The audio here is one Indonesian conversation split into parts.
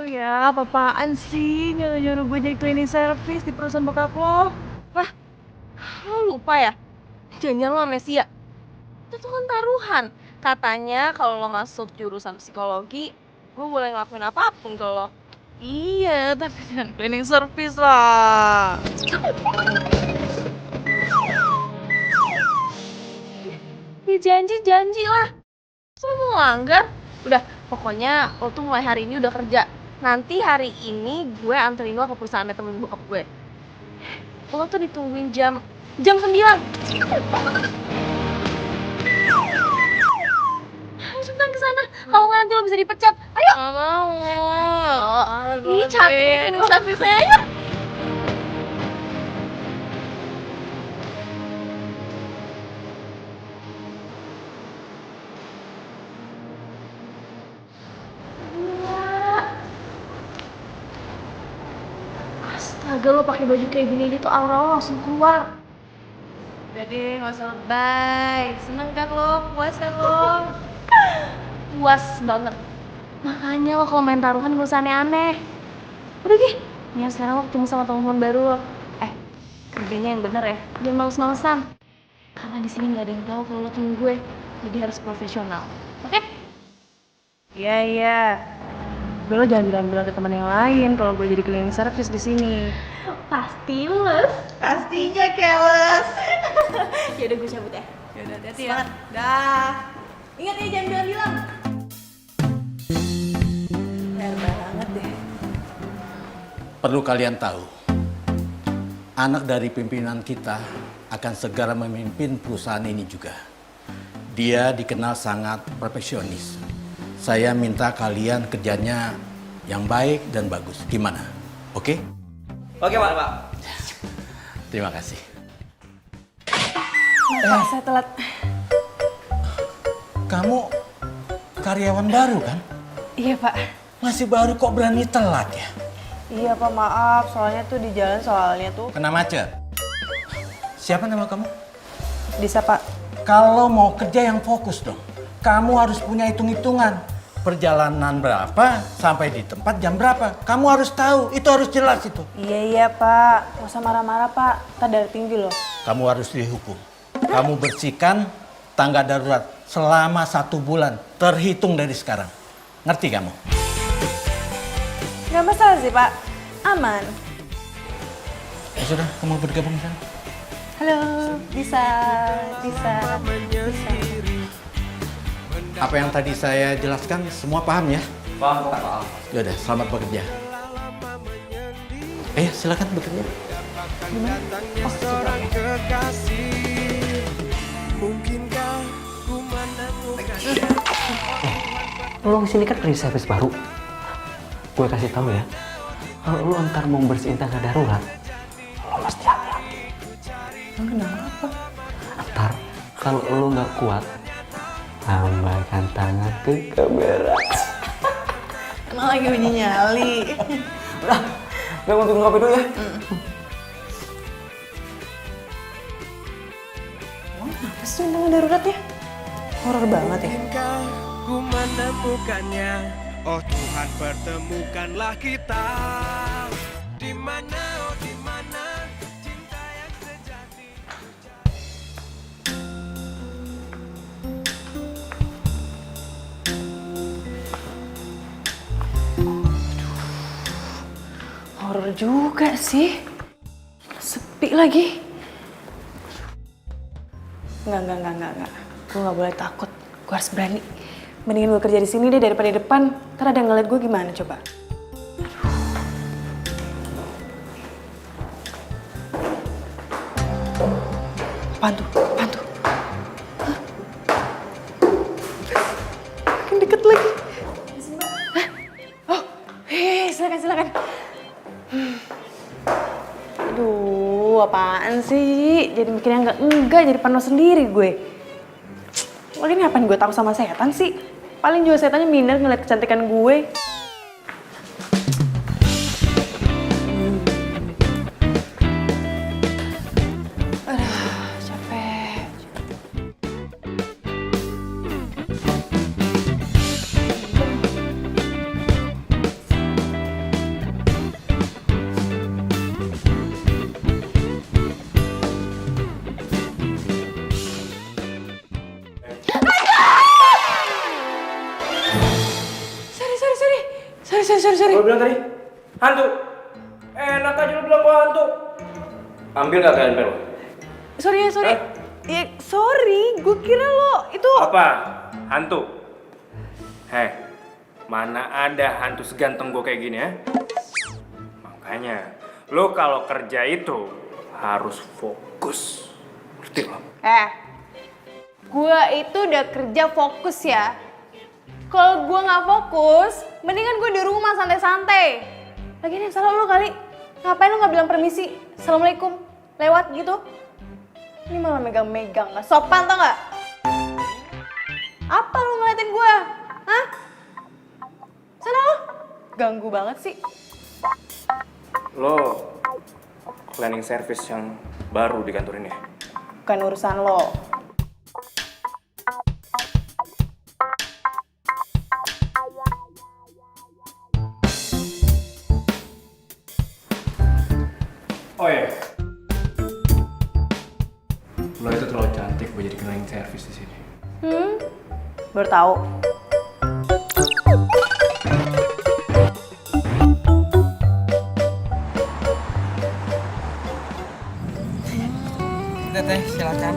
tuh ya, apa-apaan sih nyuruh-nyuruh gue jadi cleaning service di perusahaan bokap lo? Wah, lo lupa ya? Jangan lo amnesia. Itu tuh kan taruhan. Katanya kalau lo masuk jurusan psikologi, gue boleh ngelakuin apapun ke lo. Iya, tapi jangan cleaning service lah. Ya janji lah. Terus lo mau ngelanggar? Udah, pokoknya lo tuh mulai hari ini udah kerja. Nanti hari ini gue anterin lo ke perusahaan temen bokap gue. Lo tuh ditungguin jam 9. Ayo cepetan kesana. Kalau nggak nanti lo bisa dipecat. Ayo. Gak mau. Ih, capek ini servisnya ayo. Astaga, lo pakai baju kayak gini aja tuh aura lo langsung keluar. Udah deh, gak usah lebay. Seneng kan lo? Puas kan lo? Puas banget. Makanya lo kalau main taruhan gak usah aneh-aneh. Udah gih, nih sekarang lo ketemu sama teman baru lo. Kerjanya yang bener ya, jangan males-malesan. Karena di sini nggak ada yang tahu kalau lo temen gue, jadi harus profesional. Oke? Iya, iya. Tapi lo jangan bilang-bilang ke teman yang lain kalau gue jadi cleaning service di sini. Pasti les. Pastinya keles. Ya udah gue cabut ya. Yaudah, hati-hati ya. Dah. Ingat ya jangan bilang-bilang. Bener banget deh. Perlu kalian tahu, anak dari pimpinan kita akan segera memimpin perusahaan ini juga. Dia dikenal sangat perfeksionis. Saya minta kalian kerjanya yang baik dan bagus. Gimana? Oke? Oke, Pak. Terima kasih. Maaf, saya telat. Kamu karyawan baru kan? Iya, Pak. Masih baru kok berani telat ya? Iya, Pak, maaf. Soalnya tuh di jalan soalnya tuh. Kena macet. Siapa nama kamu? Bisa, Pak. Kalau mau kerja yang fokus dong. Kamu harus punya hitung-hitungan. Perjalanan berapa, sampai di tempat jam berapa. Kamu harus tahu, itu harus jelas itu. Iya, Pak. Nggak usah marah-marah, Pak. Kita darah tinggi loh. Kamu harus dihukum. Kamu bersihkan tangga darurat selama 1 bulan. Terhitung dari sekarang. Ngerti kamu? Nggak masalah sih, Pak. Aman. Ya sudah, kamu bergabung di sana. Halo, bisa. Apa yang tadi saya jelaskan, semua paham ya? Paham, Pak. Yaudah, selamat bekerja. Silakan bekerja. Lo kesini kan cleaning service baru. Gue kasih tahu ya, kalau lo ntar mau bersihin tangga darurat, lo mesti hati-hati. Kenapa? Ntar kalau lo nggak kuat, tambahkan tangan ke kamera. Emang lagi bunyi nyali. Udah, gue mau bikin kopi dulu ya. Apa sih undangan darurat ya? Horor banget ya. Ku menemukannya, oh Tuhan pertemukanlah kita. Di mana, oh di mana cinta yang sejati. Horor juga sih. Sepi lagi. Enggak. Gue nggak boleh takut. Gue harus berani. Mendingan gue kerja di sini deh daripada di depan. Ntar ada yang ngeliat gue gimana coba. Apaan tuh? Hah? Makin deket lagi. Hah? Oh, silakan. Aduh, apaan sih? Jadi mikirnya enggak jadi panas sendiri gue. Lagi ngapain gue takut sama setan sih? Paling juga setannya minder ngeliat kecantikan gue. Aduh, capek. lo bilang tadi? Hantu. Enak aja lo bilang gua hantu. Ambil gak kalian pel? Sorry ya, sorry. Ya, sorry, gue kira lo itu... Apa? Hantu? Heh, mana ada hantu seganteng gua kayak gini ya? Makanya, lo kalau kerja itu harus fokus. Ngerti lo? Gue itu udah kerja fokus ya. Kalau gue nggak fokus, mendingan gue di rumah santai-santai. Lagian yang salah lo kali. Ngapain lo nggak bilang permisi? Assalamualaikum. Lewat gitu. Ini malah megang-megang. Nggak sopan tau nggak? Apa lo ngeliatin gue? Hah? Sana lo. Ganggu banget sih. Lo cleaning service yang baru di kantor ini ya? Bukan urusan lo. Oh iya. Lo itu terlalu cantik buat jadi cleaning service di sini. Baru tahu. Teteh, silakan.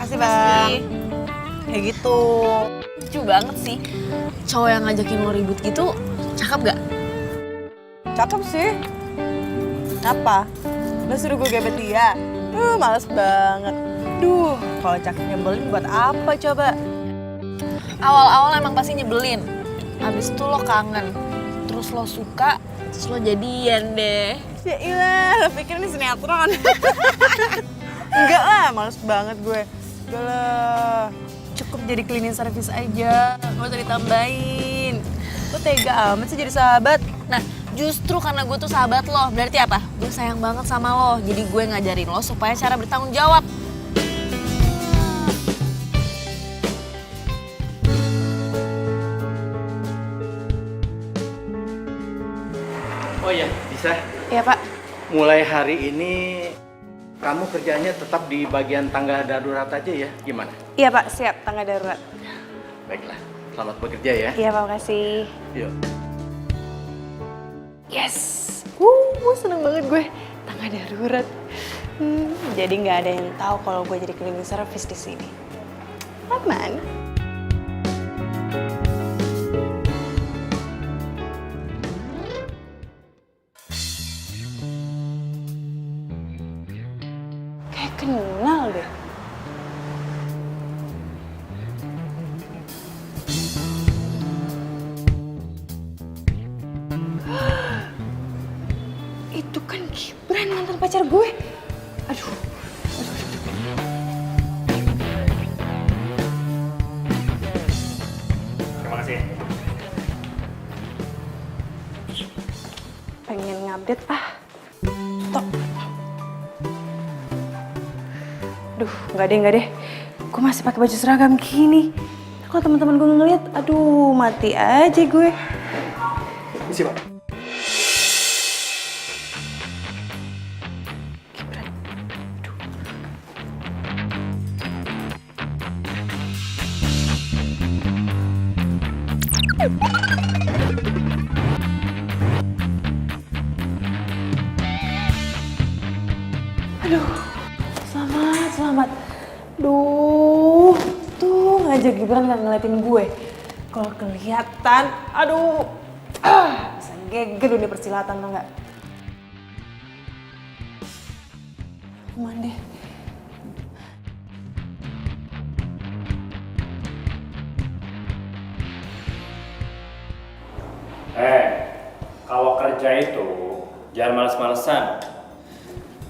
Kasih bang. Kayak gitu. Lucu banget sih. Cowok yang ngajakin lo ribut gitu, cakep gak? Cakep sih. Apa? Lo suruh gue gebet dia? Males banget. Duh, kalau cakep nyebelin buat apa coba? Awal-awal emang pasti nyebelin. Abis itu lo kangen. Terus lo suka, terus lo jadian deh. Ya ilah, lo pikir ini sinetron? Enggak lah, males banget gue. Enggak lah, cukup jadi cleaning service aja. Gak usah ditambahin. Lo tega amat sih jadi sahabat. Nah, justru karena gue tuh sahabat lo, berarti apa? Gue sayang banget sama lo, jadi gue ngajarin lo supaya cara bertanggung jawab. Oh iya, bisa. Iya pak. Mulai hari ini kamu kerjanya tetap di bagian tangga darurat aja ya? Gimana? Iya pak, siap. Tangga darurat. Baiklah, selamat bekerja ya. Iya pak, makasih. Yuk. Yes. Seneng banget gue. Tangga darurat. Jadi nggak ada yang tahu kalau gue jadi cleaning service di sini. Aman. Kayak kenal deh. Itu kan Gibran, mantan pacar gue. Aduh. Terima kasih. Pengen ngupdate Stop. Aduh, nggak deh. Gue masih pakai baju seragam gini. Kalau teman-teman gue ngeliat, aduh mati aja gue. Isi pak. Aduh, selamat. Duh, tuh ngajak Gibran gak ngeliatin gue. Kalau kelihatan, aduh, bisa geger dunia persilatan tau gak? Aman deh. Kalau kerja itu jangan males-malesan.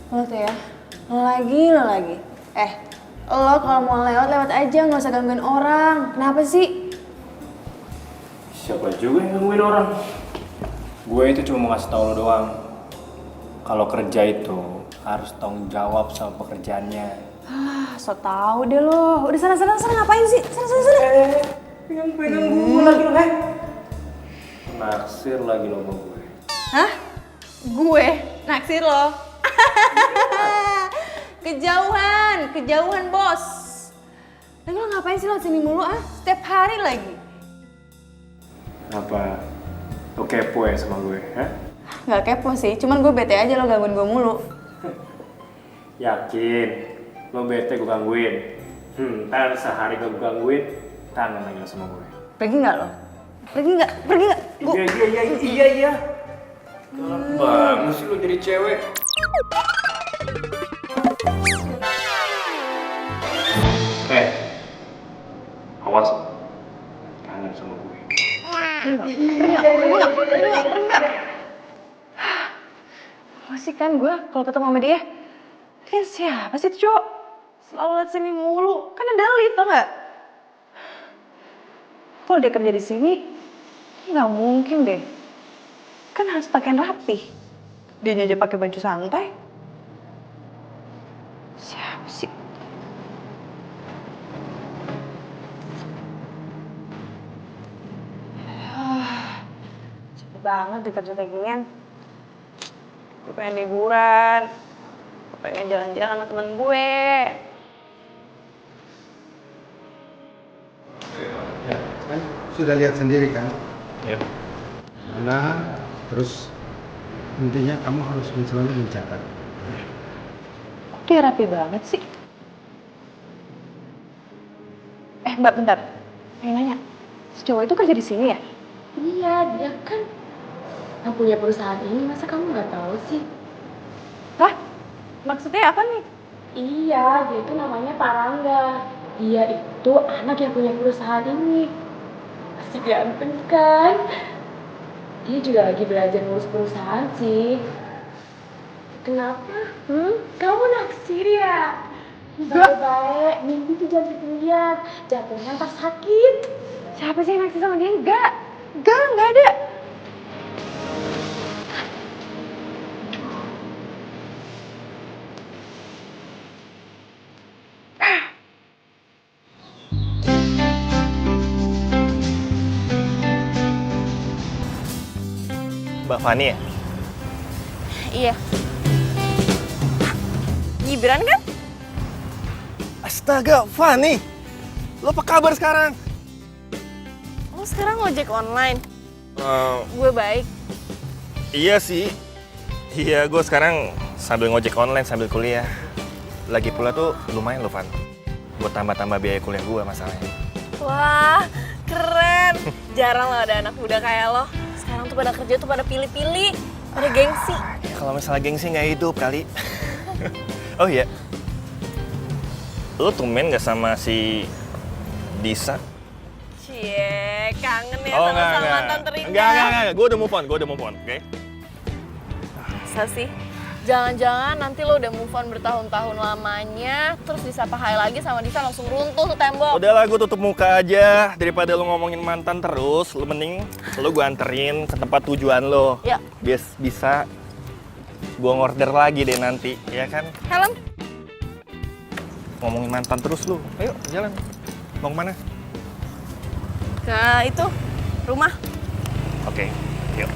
Lo tuh ya, lo lagi. Lo kalau mau lewat aja, nggak usah gangguin orang. Kenapa sih? Siapa juga yang gangguin orang? Gue itu cuma mau ngasih tau lo doang. Kalau kerja itu harus tanggung jawab sama pekerjaannya. So tau deh lo. Udah sana ngapain sih? Sana. Pegang gue lagi lo, naksir lagi lo sama gue. Hah? Gue? Naksir lo? Kejauhan bos. Lagi lo ngapain sih lo sini mulu Setiap hari lagi. Apa? Lo kepo ya sama gue, ha? Nggak kepo sih, cuman gue bete aja lo gangguin gue mulu. Yakin? Lo bete gue gangguin? Ntar sehari gue gangguin, kangen lagi lo sama gue. Pergi nggak lo? Pergi nggak? Pergi nggak? Iya. Galak banget sih lo jadi cewek. Awas. Kangen sama gue. Masih kan gue kalau ketemu sama dia. Dia siapa sih itu cowok? Selalu liat sini mulu. Kan ada Lid, tau nggak? Kalau dia kerja di sini, nggak mungkin deh. Kan harus pakaian rapi. Dia aja pakai baju santai. Siapa sih? Cepet banget dikerja kayak ginian. Gue pengen liburan. Gue pengen jalan-jalan sama temen gue. Kan sudah lihat sendiri kan? Iya. Nah, terus intinya kamu harus selalu mencatat. Kok dia rapi banget sih? Mbak, bentar. Pengen nanya, si cowok itu kerja di sini ya? Iya, dia kan yang punya perusahaan ini, masa kamu nggak tahu sih? Hah? Maksudnya apa nih? Iya, dia itu namanya Parangga. Dia itu anak yang punya perusahaan ini. Pasti ganteng kan? Dia juga lagi belajar ngurus perusahaan sih. Kenapa? Kamu naksir ya? Baik-baik, mimpi tuh jangan ketinggian. Jatuhnya ntar sakit. Siapa sih yang naksir sama dia? Enggak ada. Mbak Fani ya? Iya. Gibran kan? Astaga, Fani! Lo apa kabar sekarang? Lo sekarang ngojek online? Gue baik. Iya sih. Iya, gue sekarang sambil ngojek online sambil kuliah. Lagi pula tuh lumayan loh, Fan. Buat tambah-tambah biaya kuliah gue masalahnya. Wah, keren. Jarang lah ada anak muda kayak lo. Sekarang tuh pada kerja tuh pada pilih-pilih, pada gengsi. Ya, kalau misalnya gengsi nggak hidup kali. Oh iya. Lo tumben nggak sama si Disa? Cie, kangen ya Oh, sama mantan terindah. Enggak. Gue udah move on, oke? Masa sih? Jangan-jangan nanti lo udah move on bertahun-tahun lamanya, terus disapa hai lagi sama Disa langsung runtuh tuh tembok. Udahlah, gue tutup muka aja. Daripada lo ngomongin mantan terus, lo mending lo gue anterin ke tempat tujuan lo. Ya. Biar bisa gue ngorder lagi deh nanti, ya kan? Helm? Ngomongin mantan terus lo. Ayo, jalan. Mau kemana? Ke itu, rumah. Oke, yuk.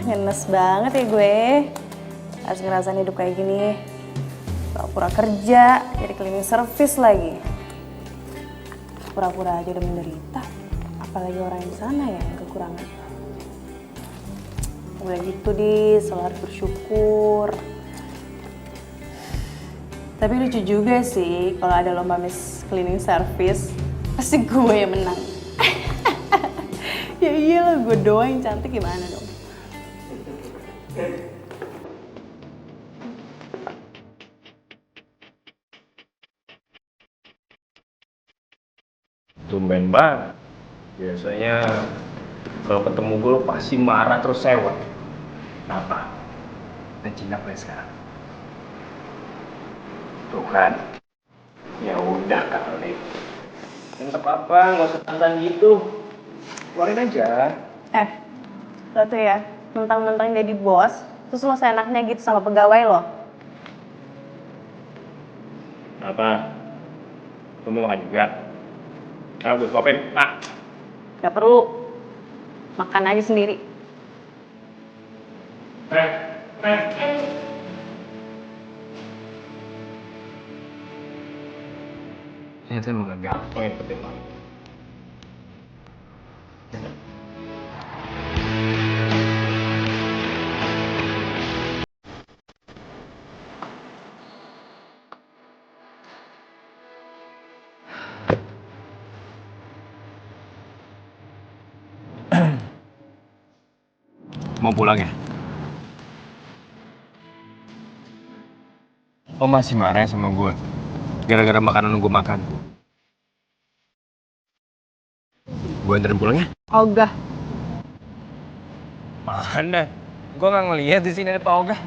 Ngenes banget ya gue. Harus ngerasain hidup kayak gini. Pura-pura kerja, jadi cleaning service lagi. Pura-pura aja udah menderita. Apalagi orang di sana ya yang kekurangan. Boleh gitu selalu harus bersyukur. Tapi lucu juga sih kalau ada lomba Miss Cleaning Service, pasti gue yang menang. Ya iyalah, gue doang yang cantik, gimana dong? Tumben banget. Biasanya kalau ketemu gue lo pasti marah terus sewot. Kenapa? Dan Cina play sekarang. Tuh kan. Ya udah kali. Nggak apa-apa, nggak usah tantang gitu. Keluarin aja. Lo tuh ya, mentang-mentang jadi bos, terus lo seenaknya gitu sama pegawai lo. Apa? Lo mau makan juga? Ah, gue suapin. Ah. Gak perlu. Makan aja sendiri. Itu emang gak gampang ya dapetin lo. Mau pulang ya? Lo masih marah ya sama gue? Gara-gara makanan gue makan. Gue anterin pulang ya? Ogah. Mana? Gue nggak ngeliat di sini ada Pak Ogah.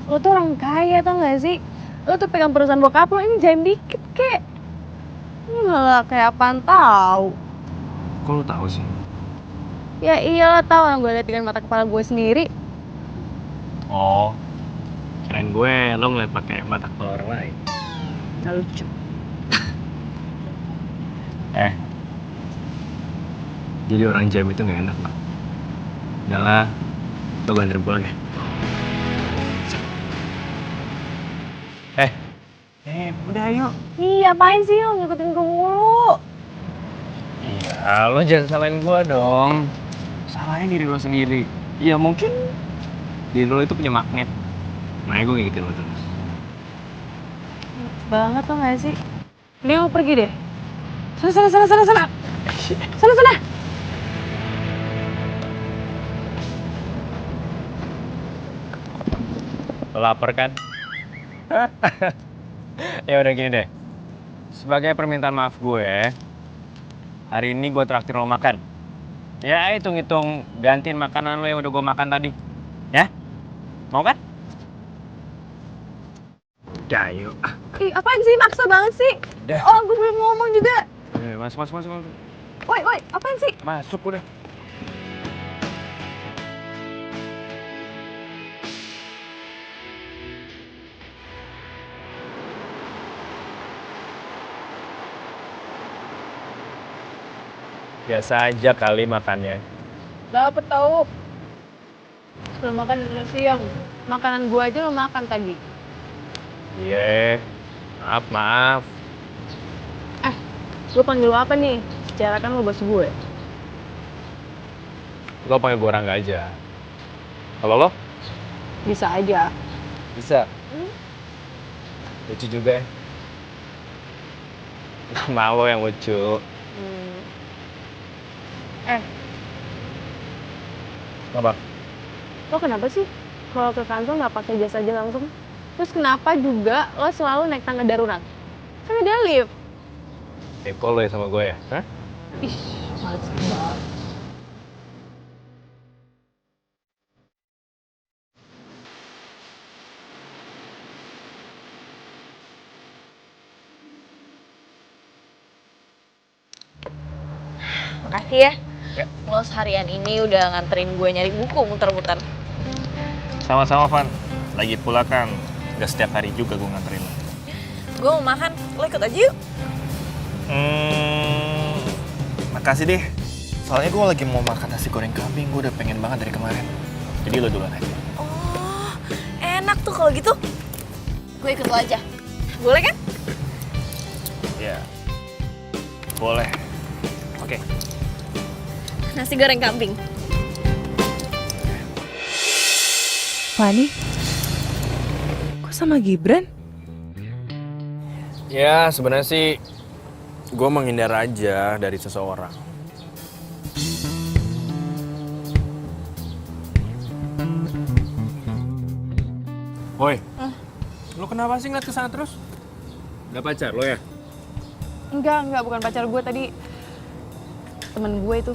Lo tuh orang kaya tau gak sih? Lo tuh pegang perusahaan bokap lo, ini jaim dikit kek. Malah kayak apaan tau. Kok lo tahu sih? Ya iyalah tau, orang gue liat dengan mata kepala gue sendiri. Oh, kirain gue lo ngeliat pakai mata kepala orang lain. Gak lucu. Jadi orang jam itu nggak enak, Pak. Udah lah, lo gue anterin pulang ya. Udah yuk. Iya, apain sih lo ngikutin gue mulu? Iya, lo jangan salahin gue dong. Salahin diri lo sendiri. Ya mungkin diri lo itu punya magnet. Makanya gue ngikutin lo terus. Banget tau gak sih? Ini mau pergi deh. Sana. Sana. Lo lapar kan? Ya udah gini deh. Sebagai permintaan maaf gue, hari ini gue traktir lo makan. Ya hitung-hitung gantiin makanan lo yang udah gue makan tadi. Ya? Mau kan? Udah yuk. Ih, apaan sih? Maksa banget sih. Udah. Oh, gue belum ngomong juga. Masuk. Woi, apaan sih? Masuk udah. Biasa aja kali makannya. Dapet tau. Sebelum makan udah siang. Makanan gue aja lo makan tadi. Iya, maaf. Gue panggil lo apa nih? Secara kan lo bos gue. Lo panggil gue Rangga aja. Kalau lo? Bisa aja. Bisa. Lucu juga ya. Nama lo yang lucu. Apa? Lo kenapa sih kalau ke kantor nggak pakai jas aja langsung? Terus kenapa juga lo selalu naik tangga darurat? Kan ada lift. Kepo lo ya sama gue ya? Hah? Ih, males banget. Makasih ya. Lo seharian ini udah nganterin gue nyari buku muter-muter. Sama-sama, Van. Lagi pula kan gak setiap hari juga gue nganterin lo. Gue mau makan, lo ikut aja yuk. Makasih deh. Soalnya gue lagi mau makan nasi goreng kambing. Gue udah pengen banget dari kemarin. Jadi lo duluan aja. Oh, enak tuh kalau gitu. Gue ikut lo aja. Boleh kan? Ya, boleh. Oke. Nasi goreng kambing. Fani, kok sama Gibran? Ya, sebenarnya sih gue menghindar aja dari seseorang. Woi, lo kenapa sih ngeliat kesana terus? Gak pacar lo ya? Enggak, bukan pacar gue tadi. Temen gue itu.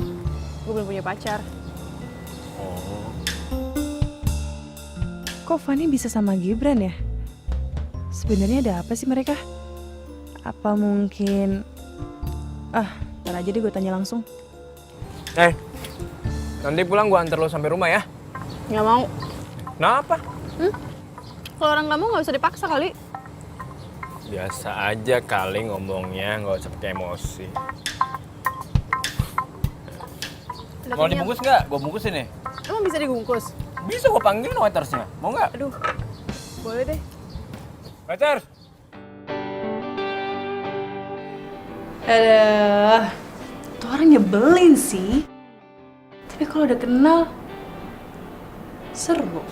Gue belum punya pacar. Oh. Kok Fani bisa sama Gibran ya? Sebenarnya ada apa sih mereka? Apa mungkin... ntar aja deh gue tanya langsung. Nanti pulang gue antar lo sampai rumah ya. Nggak mau. Kenapa? Kalau orang nggak mau nggak usah dipaksa kali. Biasa aja kali ngomongnya, nggak usah pakai emosi. Udah Mau kenyang. dibungkus nggak? Gue bungkusin nih. Emang bisa dibungkus? Bisa gue panggilin waitersnya. Mau nggak? Aduh, boleh deh. Waiters! Aduh, tuh orang nyebelin sih. Tapi kalau udah kenal, seru.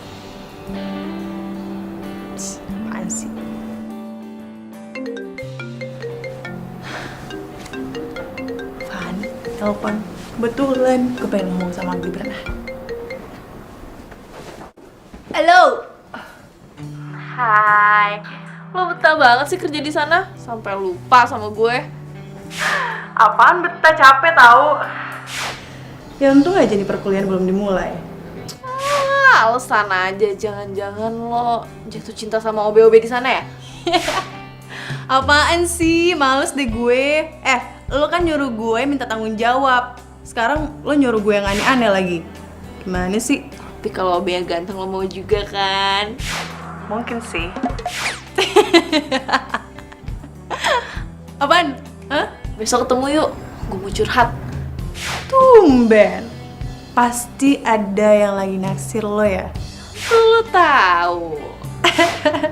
Apaan sih? Van, telepon. Kebetulan gue pengen ngomong sama Gibran. Halo. Hai. Lo betah banget sih kerja di sana sampai lupa sama gue. Apaan betah, capek tahu. Ya untung aja nih perkuliahan belum dimulai. Alasan aja, jangan-jangan lo jatuh cinta sama OB-OB di sana ya? Apaan sih? Males deh gue. Lo kan nyuruh gue minta tanggung jawab. Sekarang lo nyuruh gue yang aneh-aneh lagi. Gimana sih? Tapi kalau OB yang ganteng lo mau juga kan? Mungkin sih. Apaan? Hah? Besok ketemu yuk, gue mau curhat. Tumben. Pasti ada yang lagi naksir lo ya? Lo tahu.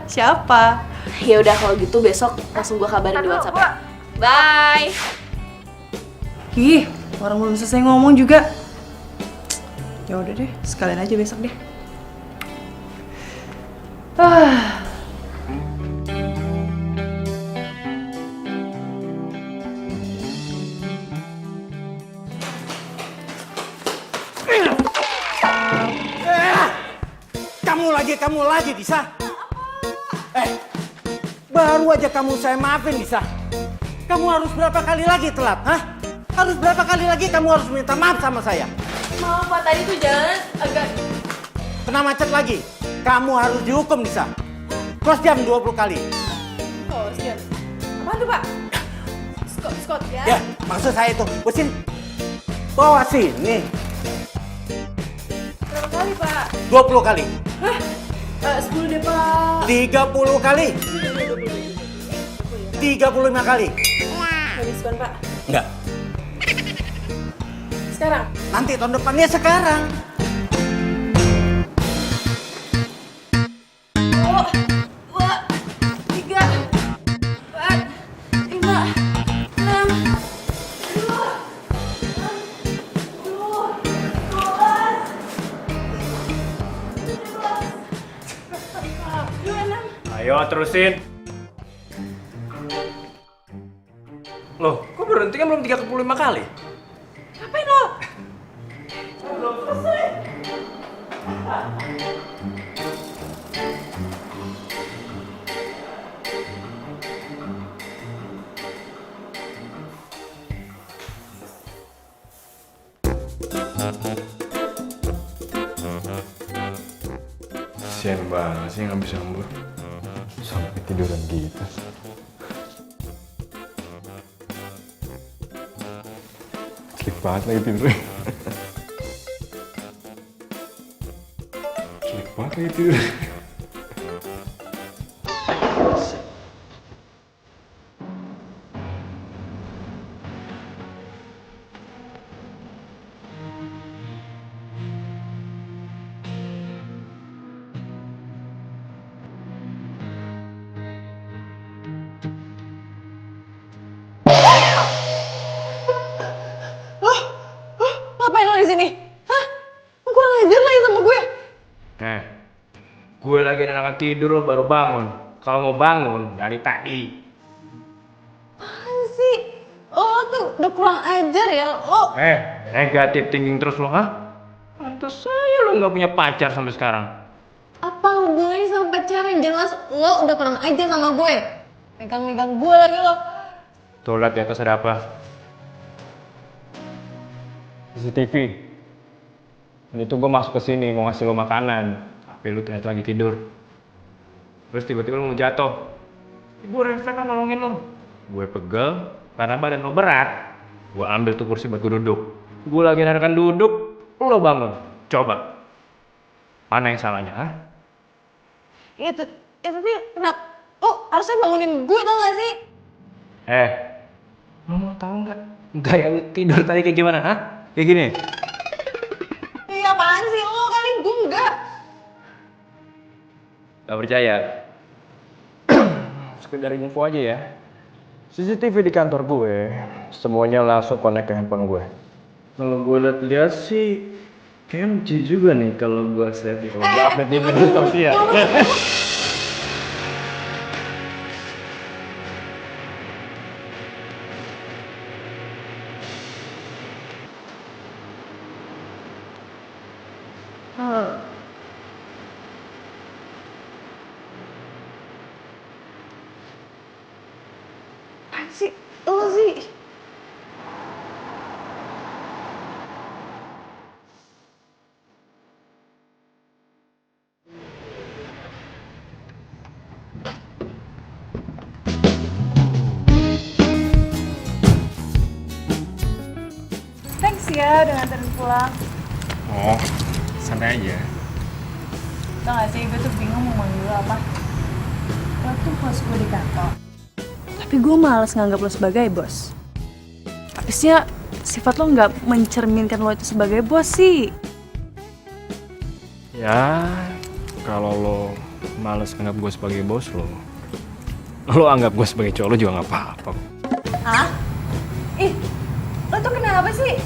Siapa? Ya udah kalau gitu besok langsung gue kabarin di WhatsApp ya. Bye. Ih, orang belum selesai ngomong juga. Ya udah deh, sekalian aja besok deh. Kamu lagi, Disa. Baru aja kamu saya maafin, Disa. Kamu harus berapa kali lagi telat, hah? Harus berapa kali lagi kamu harus minta maaf sama saya? Maaf Pak, tadi tuh jalan agak... Kena macet lagi. Kamu harus dihukum, Disa. Cross jam 20 kali. Oh, siap. Apaan tuh, Pak? Scott ya? Ya, maksud saya itu, Usin, bawa sini. Berapa kali, Pak? 20 kali. 10 deh, Pak. 30 kali. 35 kali. Nggak diskon, Pak. Enggak. Sekarang? Nanti tahun depannya sekarang. Ayo terusin. Loh, kok berhenti kan belum 35 kali? Ngapain lo? Kasian banget sih nggak bisa ngembur. Sampai tiduran gitu. Sleep banget lagi tidurnya. Sleep banget lagi tidurnya. Ngapain lo di sini? Hah? Gue ngajar lagi sama gue. Gue lagi enakan tidur lo baru bangun. Kalau mau bangun dari tadi. Apaan sih? Lo tuh udah kurang ajar ya. Lo Negatif thinking terus lo, ha? Pantes saya lo nggak punya pacar sampai sekarang. apa hubungannya sama pacaran? Jelas lo udah kurang ajar sama gue. Megang-megang gue lagi lo. Tuh lihat di atas ada apa? CCTV. Dan itu gue masuk ke sini mau ngasih lo makanan, tapi lu ternyata lagi tidur. Terus tiba-tiba lu mau jatuh. Gue refleks kan nolongin lo. Gue pegel karena badan lo berat. Gue ambil tuh kursi buat gue duduk. Gue lagi narakan duduk, lo bangun. Coba. Mana yang salahnya, ha? Ya tapi kenapa? Lo harusnya bangunin gue tau gak sih? Lo mau tahu nggak gaya lu tidur tadi kayak gimana, ha? Kayak gini. Gak percaya? Sekedar info aja ya. CCTV di kantor gue, semuanya langsung connect ke handphone gue. Kalau gue lihat-lihat sih, kayaknya lucu juga nih kalau gue save kalau gue update di media sosial. Apaan sih? Lo sih? Thanks ya udah nganterin pulang. Oh, santai aja. Tau gak sih, gue tuh bingung mau manggil lo apa. Lo tuh bos gue di kantor. Tapi gue males nganggap lo sebagai bos. Habisnya sifat lo nggak mencerminkan lo itu sebagai bos sih. Ya, kalau lo males anggap gue sebagai bos lo anggap gue sebagai cowok lo juga nggak apa-apa. Hah? Ih, lo tuh kenapa sih?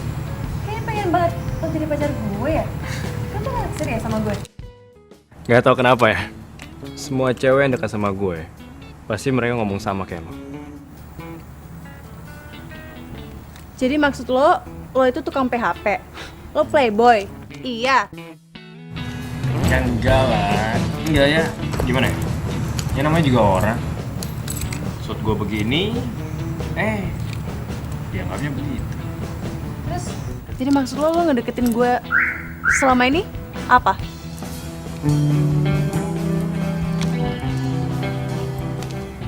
Kayaknya pengen banget lo jadi pacar gue ya? Kan tuh gak naksir ya sama gue? Gak tau kenapa ya, semua cewek yang dekat sama gue pasti mereka ngomong sama kayak lo. Jadi maksud lo itu tukang PHP? Lo playboy? Iya. Ya enggak lah, enggak ya. Gimana ya? Ya namanya juga orang. Maksud gue begini, dianggapnya begitu. Terus, jadi maksud lo ngedeketin gue selama ini apa?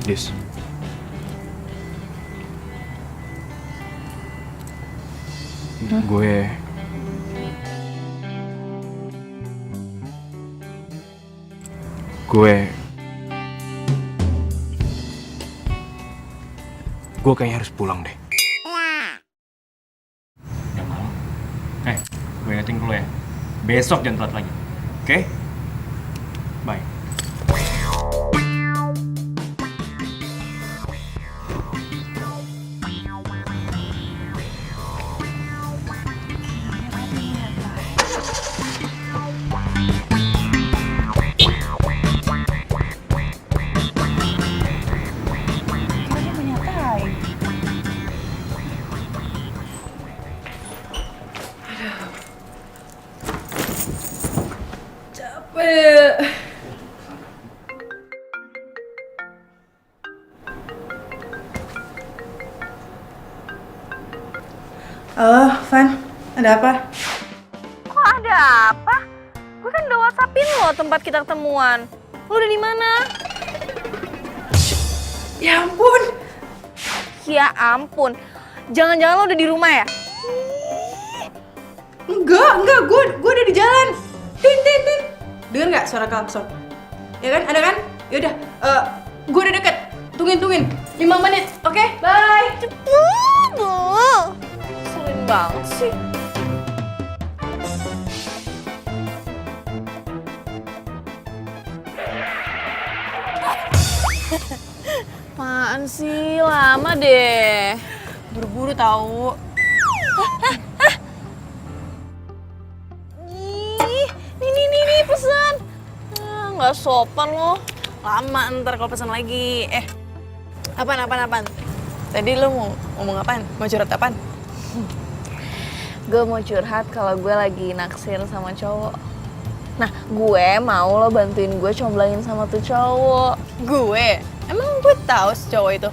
Dis, gue kayaknya harus pulang deh. Udah malam. Gue ingetin dulu ya. Besok jangan telat lagi. Oke? Bye. Halo, Van. Ada apa? Kok ada apa? Gue kan udah WhatsAppin lo tempat kita ketemuan. Lo udah di mana? Ya ampun. Ya ampun. Jangan-jangan lo udah di rumah ya? Enggak, gue udah di jalan. Tin. Dengar nggak suara klakson? Ya kan, ada kan? Yaudah, gue udah deket. Tungguin. 5 menit, oke? Bye. Sering banget sih. Apaan sih? Lama deh. Buru-buru tahu. Nih pesan. Nggak sopan lo. Lama ntar kalau pesan lagi. Apaan? Tadi lo mau ngomong apaan? Mau curhat apaan? Gue mau curhat kalau gue lagi naksir sama cowok. Nah, gue mau lo bantuin gue comblangin sama tuh cowok. Gue? Emang gue tahu si cowok itu?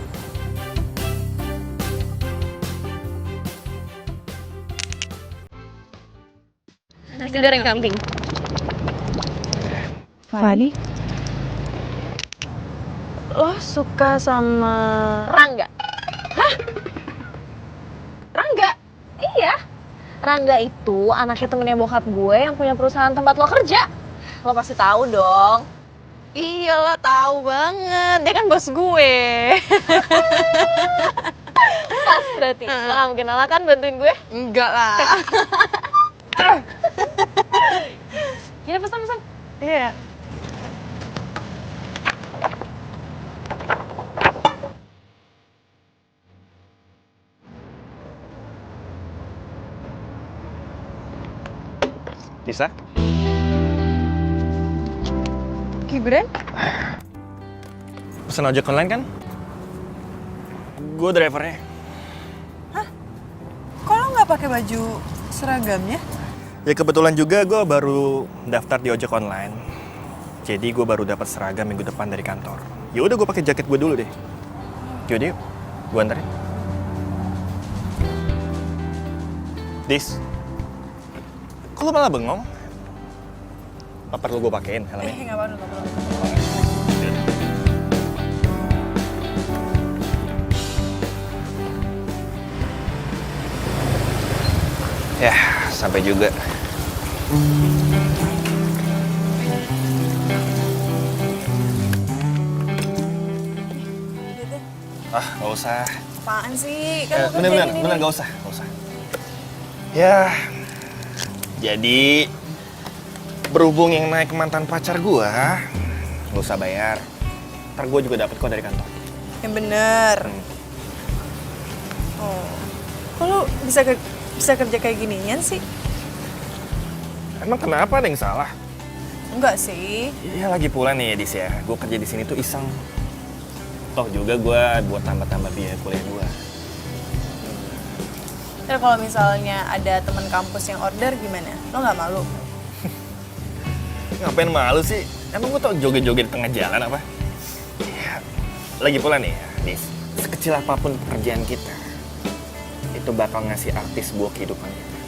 Nasi goreng kambing. Fani? Lo suka sama Rangga. Hah? Rangga? Iya. Rangga itu anaknya temennya bokap gue yang punya perusahaan tempat lo kerja. Lo pasti tahu dong. Iya lah, tahu banget. Dia kan bos gue. Pas berarti. Lo gak mungkin nolak kan bantuin gue? Enggak lah. Gini pesan. Iya. Tisa? Gibran? Pesan ojek online kan? Gue drivernya. Kok lo nggak pakai baju seragamnya? Ya kebetulan juga gue baru daftar di ojek online. Jadi gue baru dapat seragam minggu depan dari kantor. Ya udah gue pakai jaket gue dulu deh. Yaudah yuk, gue anterin. Dis, kok lo malah bengong? Apa perlu gue pakein helmnya? Nggak perlu. Ya, sampai juga. Nggak usah. Apaan sih? Kan lo Bener, nggak usah. Ya, jadi berhubung yang naik mantan pacar gua, nggak usah bayar. Ntar gua juga dapet kok dari kantor. Yang bener. Oh, kok lo bisa kerja kayak ginian sih? Emang kenapa, ada yang salah? Enggak sih. Iya, lagi pula nih Dis ya, gua kerja di sini tuh iseng. Toh juga gua buat tambah-tambah biaya kuliah gua. Terus kalau misalnya ada teman kampus yang order gimana? Lo nggak malu? Ngapain malu sih? Emang gua tau joget-joget di tengah jalan apa? Ya, lagi pula nih, Dis, sekecil apapun pekerjaan kita, itu bakal ngasih artis buat kehidupan kita.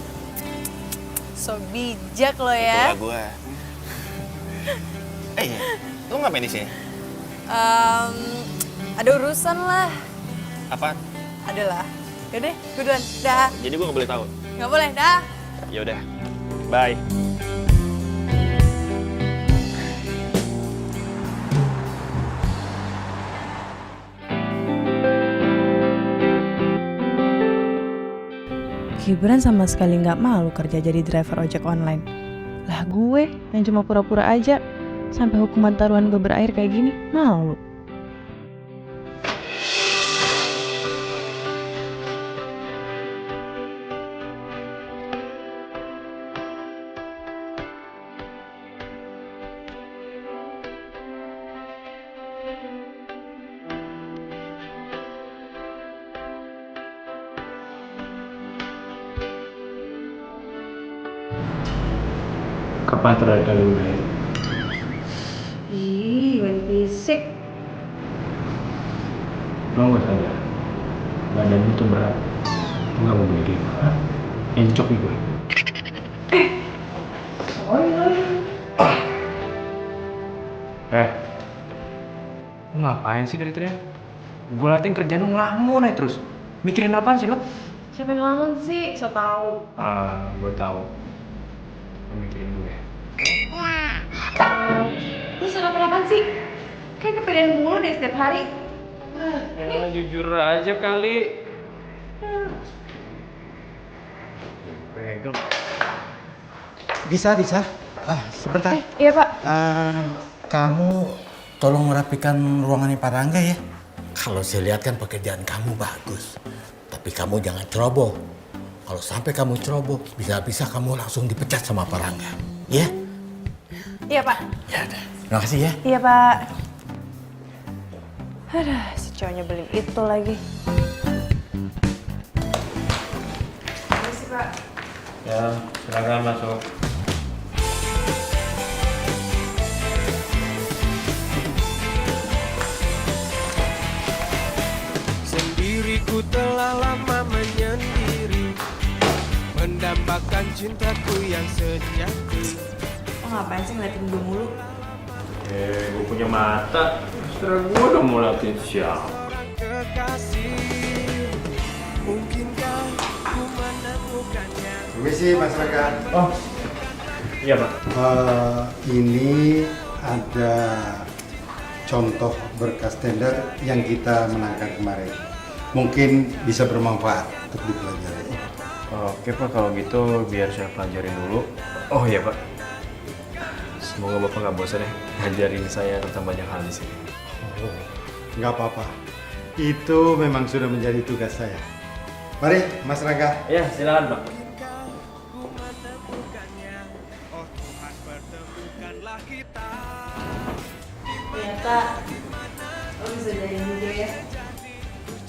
So bijak lo ya. Itulah gua. Lo ngapain di sini? Ada urusan lah. Apa? Adalah. Yaudah, gue duluan. Dah. Jadi gua nggak boleh tahu. Nggak boleh, dah. Ya udah, bye. Gibran sama sekali nggak malu kerja jadi driver ojek online. Lah gue yang cuma pura-pura aja sampai hukuman taruhan gue berakhir kayak gini, malu. Kapan terakhir kali lu main? Ih, main fisik. Lo gak sadar? Badan lu tuh berat. Lu gak mau beli game, hah? Encok nih gue. Lu ngapain sih dari tadi? Gue latihan kerjaan lu ngelamun aja terus. Mikirin apaan sih lo? Siapa yang ngelamun sih? So tau. Gue tahu. Lu mikirin gue. Lu sarapan apaan sih? Kayak kepedean mulu deh setiap hari. Ya jujur aja kali. Pegang. Bisa. Sebentar. Iya pak. Kamu tolong merapikan ruangannya Pak Rangga ya. Kalau saya lihat kan pekerjaan kamu bagus. Tapi kamu jangan ceroboh. Kalau sampai kamu ceroboh, bisa-bisa kamu langsung dipecat sama Pak Rangga. Ya? Iya pak. Ya udah. Terima kasih ya. Iya pak. Aduh, si cowoknya beli itu lagi. Makasih pak. Ya, silakan masuk. Sendiriku telah lama menyendiri, mendambakan cintaku yang sejati. Oh ngapain sih ngeliatin gue mulu? Gue punya mata. Setelah gue udah mau latihan siapa? Kekasih, mungkinkah ku menemukannya? Permisi Mas Raka. Oh, iya Pak. Ini ada contoh berkas tender yang kita menangkan kemarin. Mungkin bisa bermanfaat untuk dipelajari. Oke Pak, kalau gitu biar saya pelajarin dulu. Oh iya Pak. Semoga Bapak nggak bosan ya ngajarin saya tentang banyak hal di sini. Nggak apa-apa. Itu memang sudah menjadi tugas saya. Mari Mas Raka. Ya, silakan Pak. Ternyata lo bisa jadiin juga ya.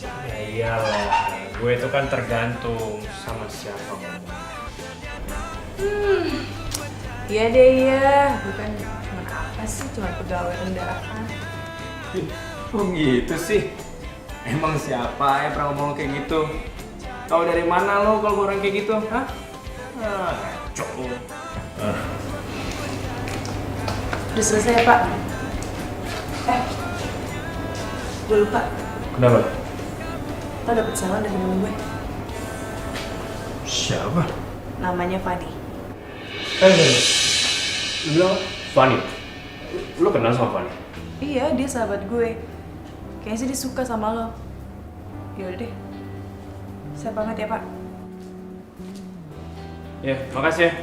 Ya iyalah, gue itu kan tergantung sama siapa ngomong. Iya deh iya, bukan cuma apa sih, cuma pegawai rendahan. Kok gitu sih? Emang siapa yang pernah ngomong kayak gitu? Tahu dari mana lo kalau orang kayak gitu? Hah? Ngaco lo. Udah selesai ya Pak? Gue lupa. Kenapa? Lo dapet salam dari temen gue. Siapa? Namanya Fanny. Lu bilang Fanny? Lu kenal sama Fanny? Iya, dia sahabat gue. Kayaknya sih dia suka sama lo. Yaudah deh. Saya banget ya Pak. Ya, makasih ya.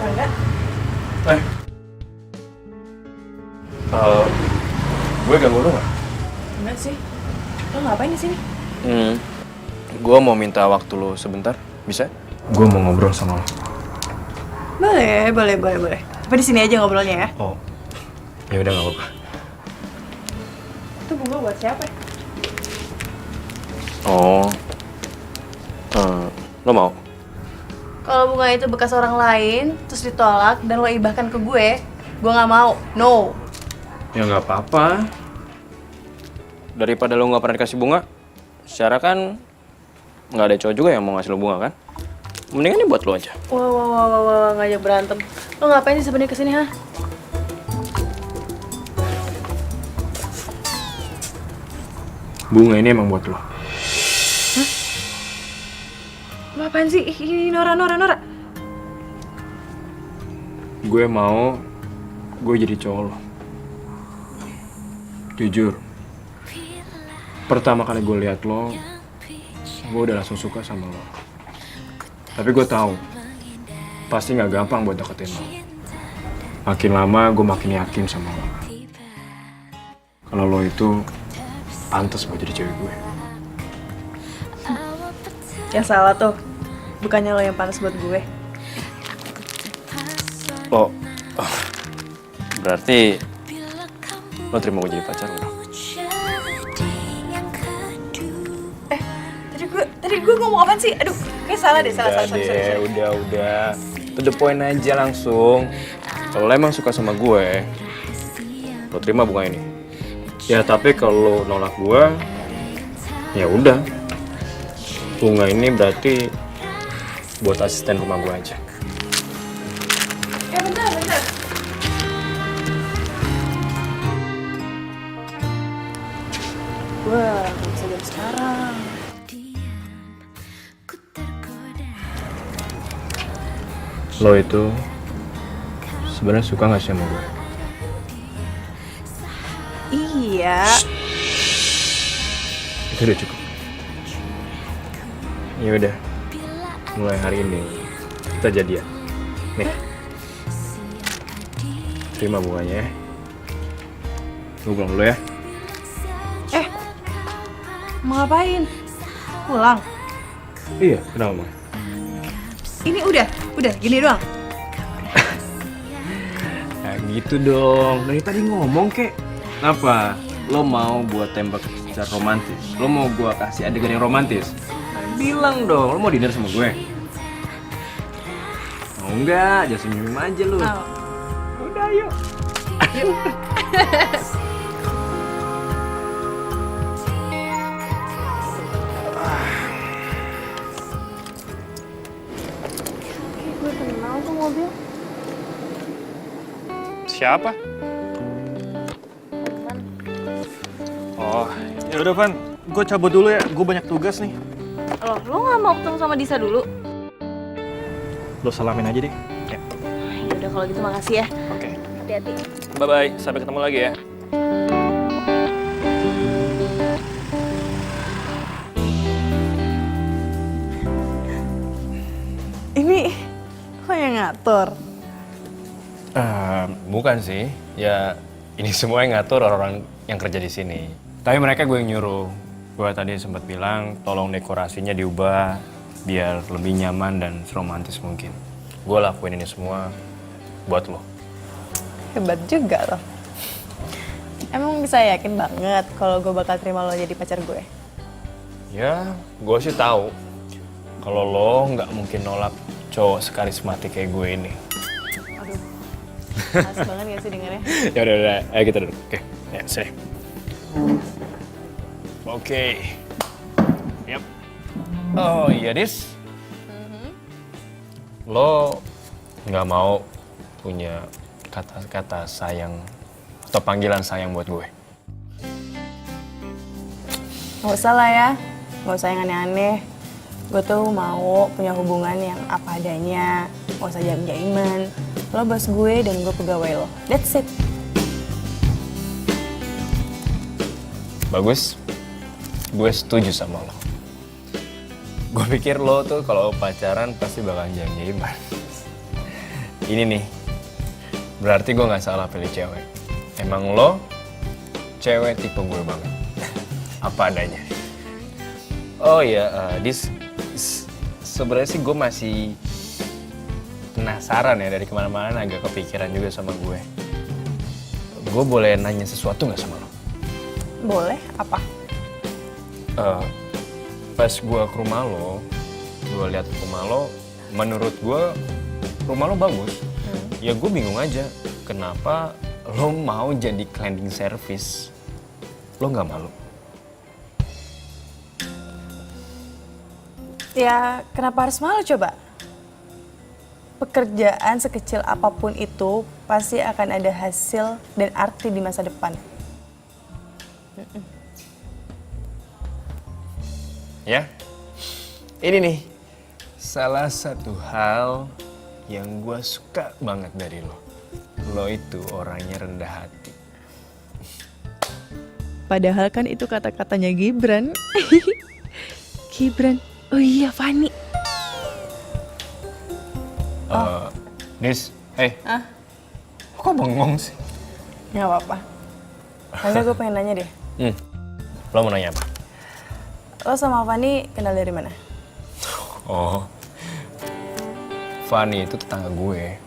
Rangga? Gue ganggu lu nggak? Enggak sih. Lo ngapain di sini? Gue mau minta waktu lo sebentar, bisa? Gue mau ngobrol sama lo. Boleh. Tapi di sini aja ngobrolnya ya. Oh, ya udah nggak apa-apa. Itu bunga buat siapa? Oh, lo mau? Kalau bunga itu bekas orang lain, terus ditolak dan lo ibahkan ke gue nggak mau. No. Ya nggak apa-apa. Daripada lo nggak pernah dikasih bunga, secara kan nggak ada cowok juga yang mau ngasih lo bunga kan? Mendingan ini buat lo aja. Wah, ngajak berantem. Lo ngapain sih sebenarnya kesini, ha? Bunga ini emang buat lo. Hah? Lo apaan sih? Ih, Nora. Gue mau gue jadi cowok lo. Jujur, pertama kali gue lihat lo, gue udah langsung suka sama lo. Tapi gue tahu pasti nggak gampang buat deketin lo. Makin lama gue makin yakin sama lo. Kalau lo itu pantas buat jadi cewek gue. Yang salah tuh, bukannya lo yang pantas buat gue. Oh, berarti lo terima gue jadi pacar lo? Tadi gue ngomong apaan sih? Aduh, kayak salah deh, salah. Udah. To the point aja langsung. Kalau lo emang suka sama gue, lo terima bunga ini. Ya tapi kalau lo nolak gue, ya udah. Bunga ini berarti buat asisten rumah gue aja. Bentar. Gue gak bisa jam sekarang. Lo itu sebenarnya suka nggak sih sama gue? Iya. Itu udah cukup. Ya udah, mulai hari ini kita jadian. Nih, terima bunganya ya. Gue pulang dulu ya. Mau ngapain? Pulang? Iya, kenapa Mang? Ini udah gini doang. Nah gitu dong, dari tadi ngomong kek. Apa? Lo mau buat tembak secara romantis? Lo mau gua kasih adegan yang romantis? Bilang dong, lo mau dinner sama gue? Mau enggak? Jangan senyum aja lo. Oh. Udah yuk. Gue kenal tuh mobil. Siapa? Oh, ya udah Van, gue cabut dulu ya. Gue banyak tugas nih. Lo nggak mau ketemu sama Disa dulu? Lo salamin aja deh. Ya. Ya udah kalau gitu makasih ya. Oke. Hati-hati. Bye-bye, sampai ketemu lagi ya. Ini lo yang ngatur. Bukan sih, ya ini semua yang ngatur orang-orang yang kerja di sini. Tapi mereka gue yang nyuruh Gue tadi sempat bilang tolong dekorasinya diubah biar lebih nyaman dan seromantis mungkin. Gue lakuin ini semua buat lo. Hebat juga loh. Emang bisa yakin banget kalau gue bakal terima lo jadi pacar gue? Ya, gue sih tahu kalau lo nggak mungkin nolak cowok sekarismatik kayak gue ini. Aduh, males banget gak sih dengernya? Ya udah, ayo kita duduk. Oke, ya sini. Oke. Yap. Oh iya, Dis. Lo nggak mau punya kata-kata sayang atau panggilan sayang buat gue? Gak usah lah ya, gak usah yang aneh-aneh. Gue tuh mau punya hubungan yang apa adanya, gak usah jaim-jaiman. Lo bos gue dan gue pegawai lo, that's it. Bagus, gue setuju sama lo. Gue pikir lo tuh kalau pacaran pasti bakalan jaim-jaiman. Ini nih, berarti gue nggak salah pilih cewek. Emang lo cewek tipe gue banget. Apa adanya. Oh iya, sebenarnya sih gue masih penasaran ya, dari kemana-mana agak kepikiran juga sama gue. Gue boleh nanya sesuatu nggak sama lo? Boleh, apa? Pas gue ke rumah lo, gue lihat rumah lo, menurut gue rumah lo bagus. Ya gue bingung aja, kenapa lo mau jadi cleaning service? Lo nggak malu? Ya, kenapa harus malu coba? Pekerjaan sekecil apapun itu pasti akan ada hasil dan arti di masa depan. Ya, ini nih salah satu hal yang gue suka banget dari lo. Lo itu orangnya rendah hati. Padahal kan itu kata-katanya Gibran. Gibran. Oh iya, Fani. Nis, kok bengong sih? Nggak apa-apa. Karena gue pengen nanya deh. Lo mau nanya apa? Lo sama Fani kenal dari mana? Oh, Fani itu tetangga gue.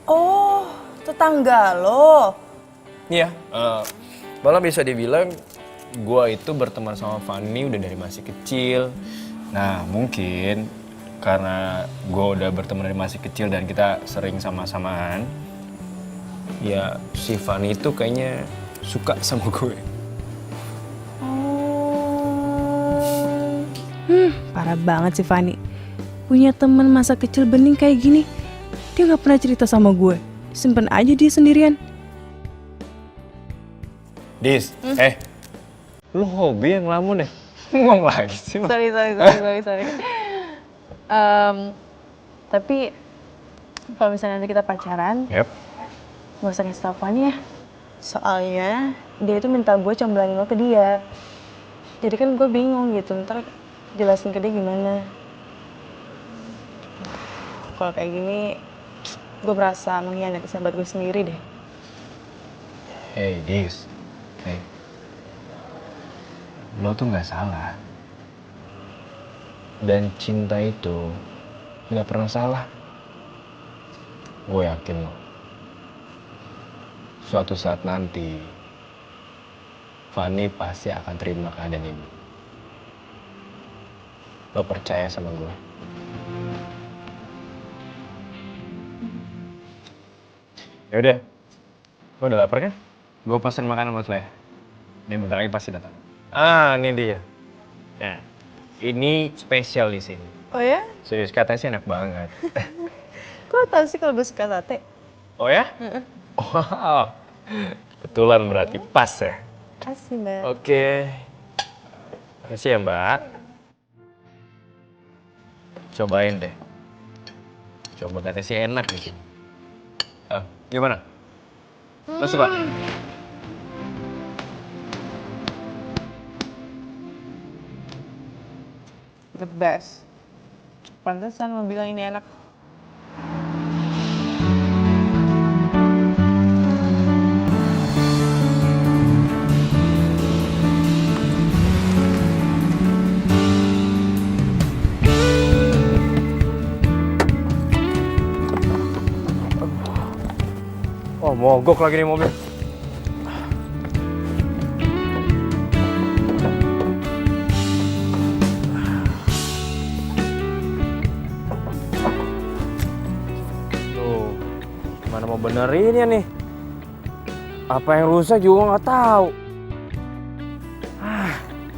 Oh, tetangga lo. Iya, malah bisa dibilang gue itu berteman sama Fani udah dari masih kecil. Nah, mungkin karena gue udah berteman dari masih kecil dan kita sering sama-samaan, ya si Fani itu kayaknya suka sama gue. Parah banget sih Fani. Punya temen masa kecil bening kayak gini. Dia nggak pernah cerita sama gue. Simpen aja dia sendirian. Dis, lu hobi yang ngelamun ya? Ngomong lagi sih. Sorry. Tapi kalau misalnya nanti kita pacaran, Yap. gak usah kasih tau Fani ya. Soalnya dia itu minta gue comblanin lo ke dia. Jadi kan gue bingung gitu, ntar jelasin ke dia gimana. Kalau kayak gini, gue merasa mengkhianati sahabat gue sendiri deh. Hey, Dis. Hey. Lo tuh nggak salah. Dan cinta itu nggak pernah salah. Gue yakin lo. Suatu saat nanti, Fani pasti akan terima keadaan ini. Lo percaya sama gue? Ya udah, lo udah lapar kan? Gue pesen makanan buat lo ya. Ini bentar lagi pasti datang. Ah, ini dia. Nah, ini spesial di sini. Oh ya? Serius, katanya sih enak banget. Kok tau sih kalau gue suka latte? Oh ya? Wow, betulan berarti pas ya. Kasih mbak. Oke. Makasih ya mbak. Cobain deh. Coba katanya sih enak nih. Gimana? Lo suka? The best. Pantesan lo bilang ini enak. Mogok lagi nih mobil. Tuh, gimana mau benerinnya nih? Apa yang rusak juga nggak tahu.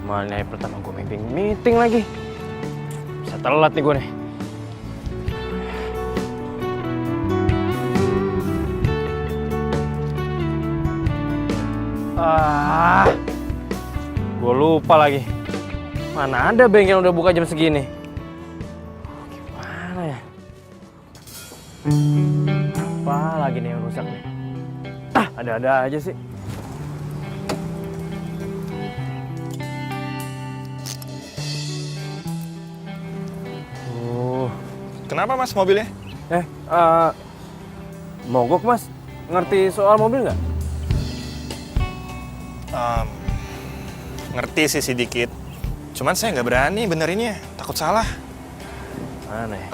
Mana yang pertama gue meeting lagi. Bisa telat nih gue nih. Gue lupa lagi. Mana ada bengkel udah buka jam segini? Gimana ya? Apa lagi nih yang rusak nih? Ada-ada aja sih. Kenapa mas mobilnya? Mogok mas. Ngerti soal mobil nggak? Ngerti sih sedikit. Cuman saya nggak berani benerinnya, takut salah. Mana ya?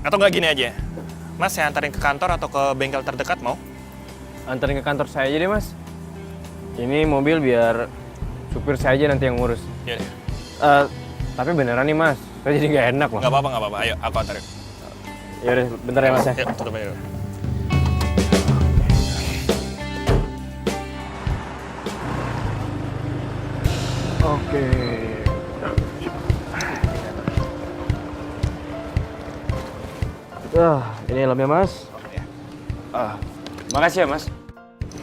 Atau nggak gini aja, mas saya antarin ke kantor atau ke bengkel terdekat mau? Anterin ke kantor saya aja deh mas. Ini mobil biar supir saya aja nanti yang ngurus. Iya deh. Tapi beneran nih mas, saya jadi nggak enak loh. Nggak apa-apa. Ayo, aku antarin. Yaudah, bentar ya mas ya. Yuk, tutup aja dulu. Oke. Ini helmnya mas. Makasih ya mas.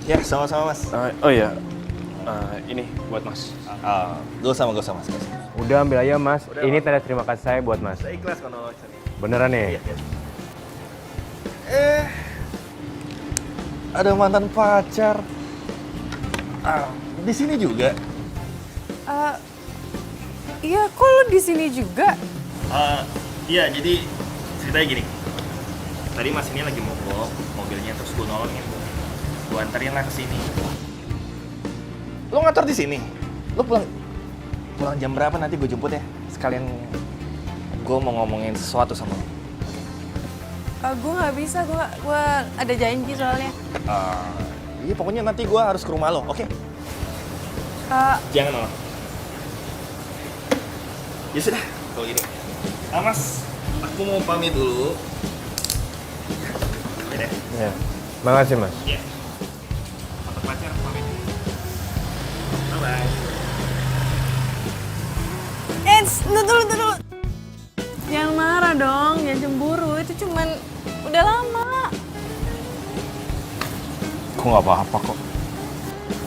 Ya, sama-sama mas. Oh iya, ini buat mas. Gak usah mas. Udah ambil aja mas. Ini tanda terima kasih saya buat mas. Saya ikhlas kalau Beneran nih? Ada mantan pacar. Di sini juga. Iya, kok lu di sini juga? Iya, jadi ceritanya gini. Tadi mas ini lagi mogok mobilnya, terus gue nolongin. Gue anterin lah ke sini. Lo ngantor di sini? Lo pulang jam berapa nanti gue jemput ya? Sekalian gue mau ngomongin sesuatu sama lo. Gue nggak bisa, gue ada janji soalnya. Iya, pokoknya nanti gue harus ke rumah lo, oke? Jangan nolak. Ya sudah, kalau gini. Mas, aku mau pamit dulu. Iya. Makasih mas. Iya. Mantan pacar, pamit. Bye-bye. Dulu. Jangan marah dong, jangan cemburu. Itu cuman udah lama. Kok nggak apa-apa kok.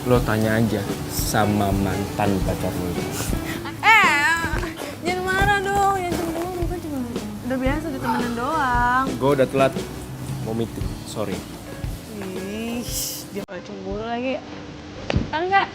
Lo tanya aja sama mantan pacar lo. Jangan marah dong, jangan cemburu. Kan cuma udah biasa ditemenin doang. Gue udah telat mau meeting, sorry. Ih, dia malah cemburu lagi. Enggak.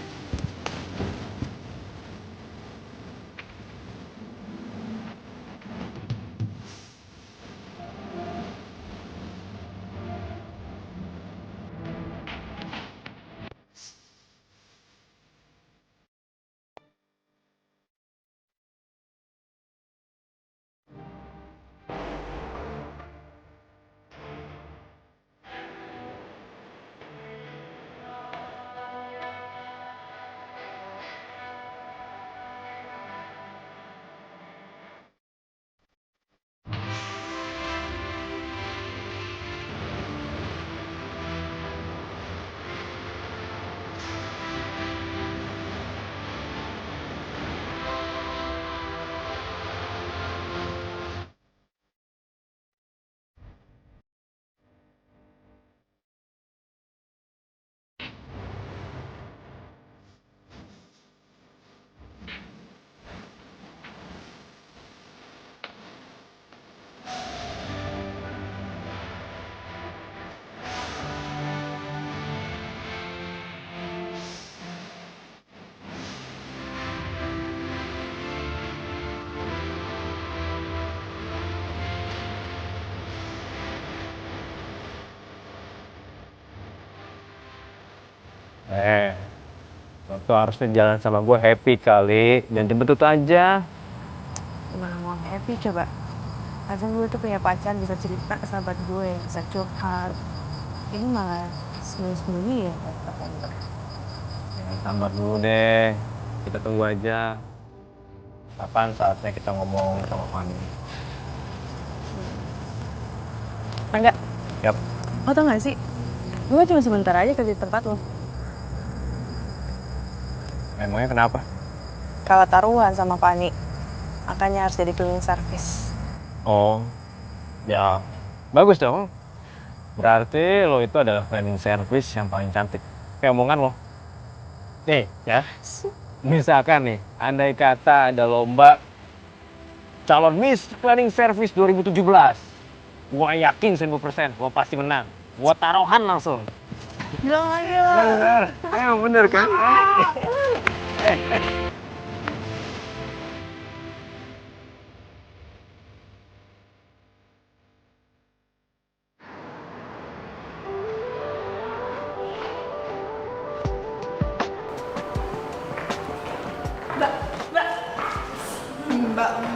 Lo tuh harusnya jalan sama gue happy kali, jangan jemput aja. Gimana mau happy coba? Kadang gue tuh punya pacar bisa cerita ke sahabat gue, bisa curhat. Ini malah Sembunyi ya. Jangan sabar dulu deh. Kita tunggu aja. Kapan saatnya kita ngomong sama Fanny? Enggak. Yap. Lo tau gak sih? Gue cuma sebentar aja kerja di tempat lo. Emangnya kenapa? Kalau taruhan sama Fanny, makanya harus jadi cleaning service. Oh, ya bagus dong. Berarti lo itu adalah cleaning service yang paling cantik. Kayak omongan lo. Nih ya, misalkan nih, andai kata ada lomba calon Miss Cleaning Service 2017. Gua yakin 1000% gua pasti menang. Gua taruhan langsung. Bilang aja. Bener, emang bener kan?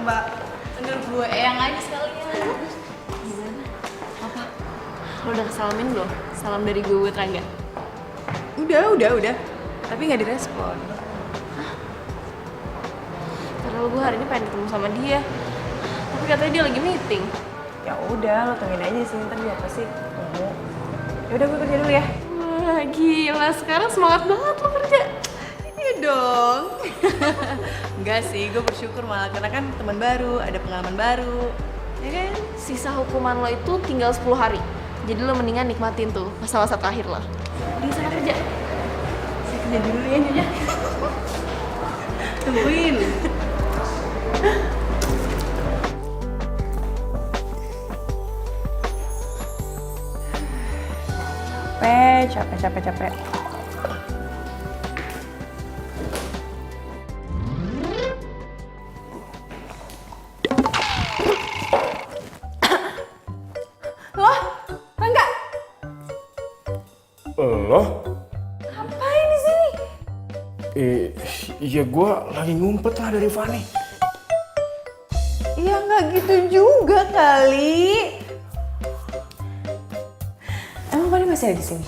Mbak, bener gue eyang aja sekalian. Lo udah kesalamin belum? Salam dari gue buat Rangga. Udah. Tapi nggak direspon. Padahal gue hari ini pengen ketemu sama dia. Tapi katanya dia lagi meeting. Ya udah, lo tungguin aja sih, ntar dia pasti tunggu. Ya udah gue kerja dulu ya. Wah, gila. Sekarang semangat banget lo kerja. Iya dong. Enggak sih, gue bersyukur malah karena kan teman baru, ada pengalaman baru. Ya kan? Sisa hukuman lo itu tinggal 10 hari. Jadi lo mendingan nikmatin tuh masa-masa terakhir lo. Di sana kerja. Saya kerja dulu ya Nyonya. Tungguin. Capek. Loh, Rangga, Lo? ngapain di sini? Iya gue lagi ngumpet lah dari Fanny. Ya nggak gitu juga kali. Emang Fanny masih ada di sini?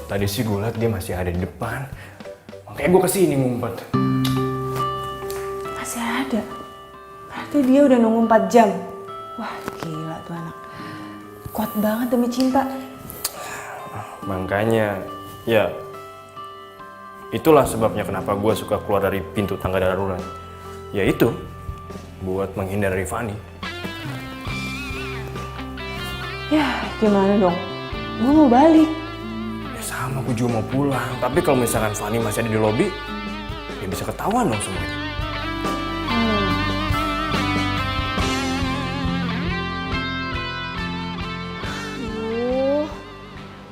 Tadi sih gue liat dia masih ada di depan. Makanya gue kesini ngumpet. Masih ada. Berarti dia udah nunggu 4 jam. Wah, gila tuh anak. Kuat banget demi cinta. Makanya, ya itulah sebabnya kenapa gue suka keluar dari pintu tangga darurat. Yaitu buat menghindar dari Fanny. Ya, gimana dong? Gue mau balik. Ya sama, gue juga mau pulang. Tapi kalau misalkan Fanny masih ada di lobi, ya bisa ketahuan dong semuanya.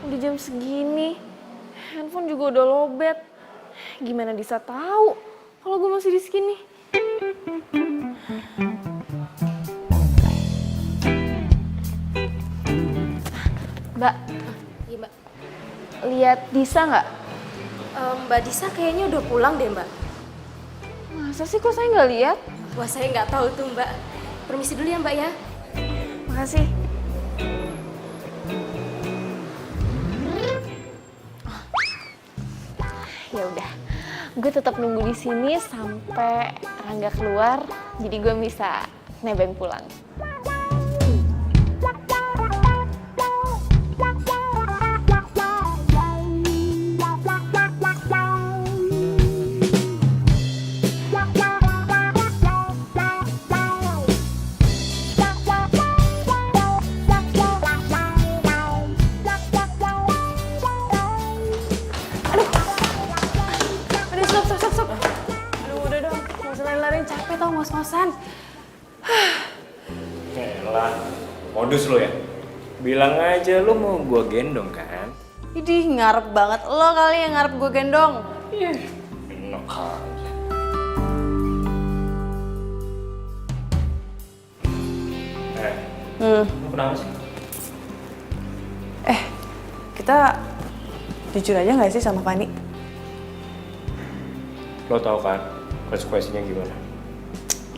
Udah jam segini, handphone juga udah lobet. Gimana bisa tahu kalau gue masih di sini? Mbak, Iya mbak. lihat Disa nggak? Mbak Disa kayaknya udah pulang deh mbak. Masa sih kok saya nggak lihat? Wah saya nggak tahu tuh mbak. Permisi dulu ya mbak ya. Makasih. Ya udah, gue tetap nunggu di sini sampai Rangga keluar, jadi gue bisa nebeng pulang. Stop. Aduh, udah dong. Nggak usah lari-lari, capek tau ngos-ngosan. Elah, modus lo ya? Bilang aja lo mau gue gendong kan? Idih, ngarep banget lo kali yang ngarep gue gendong. Enak aja. Lo kenapa sih? Kita jujur aja nggak sih sama Fanny? Lo tau kan konsekuensinya gimana?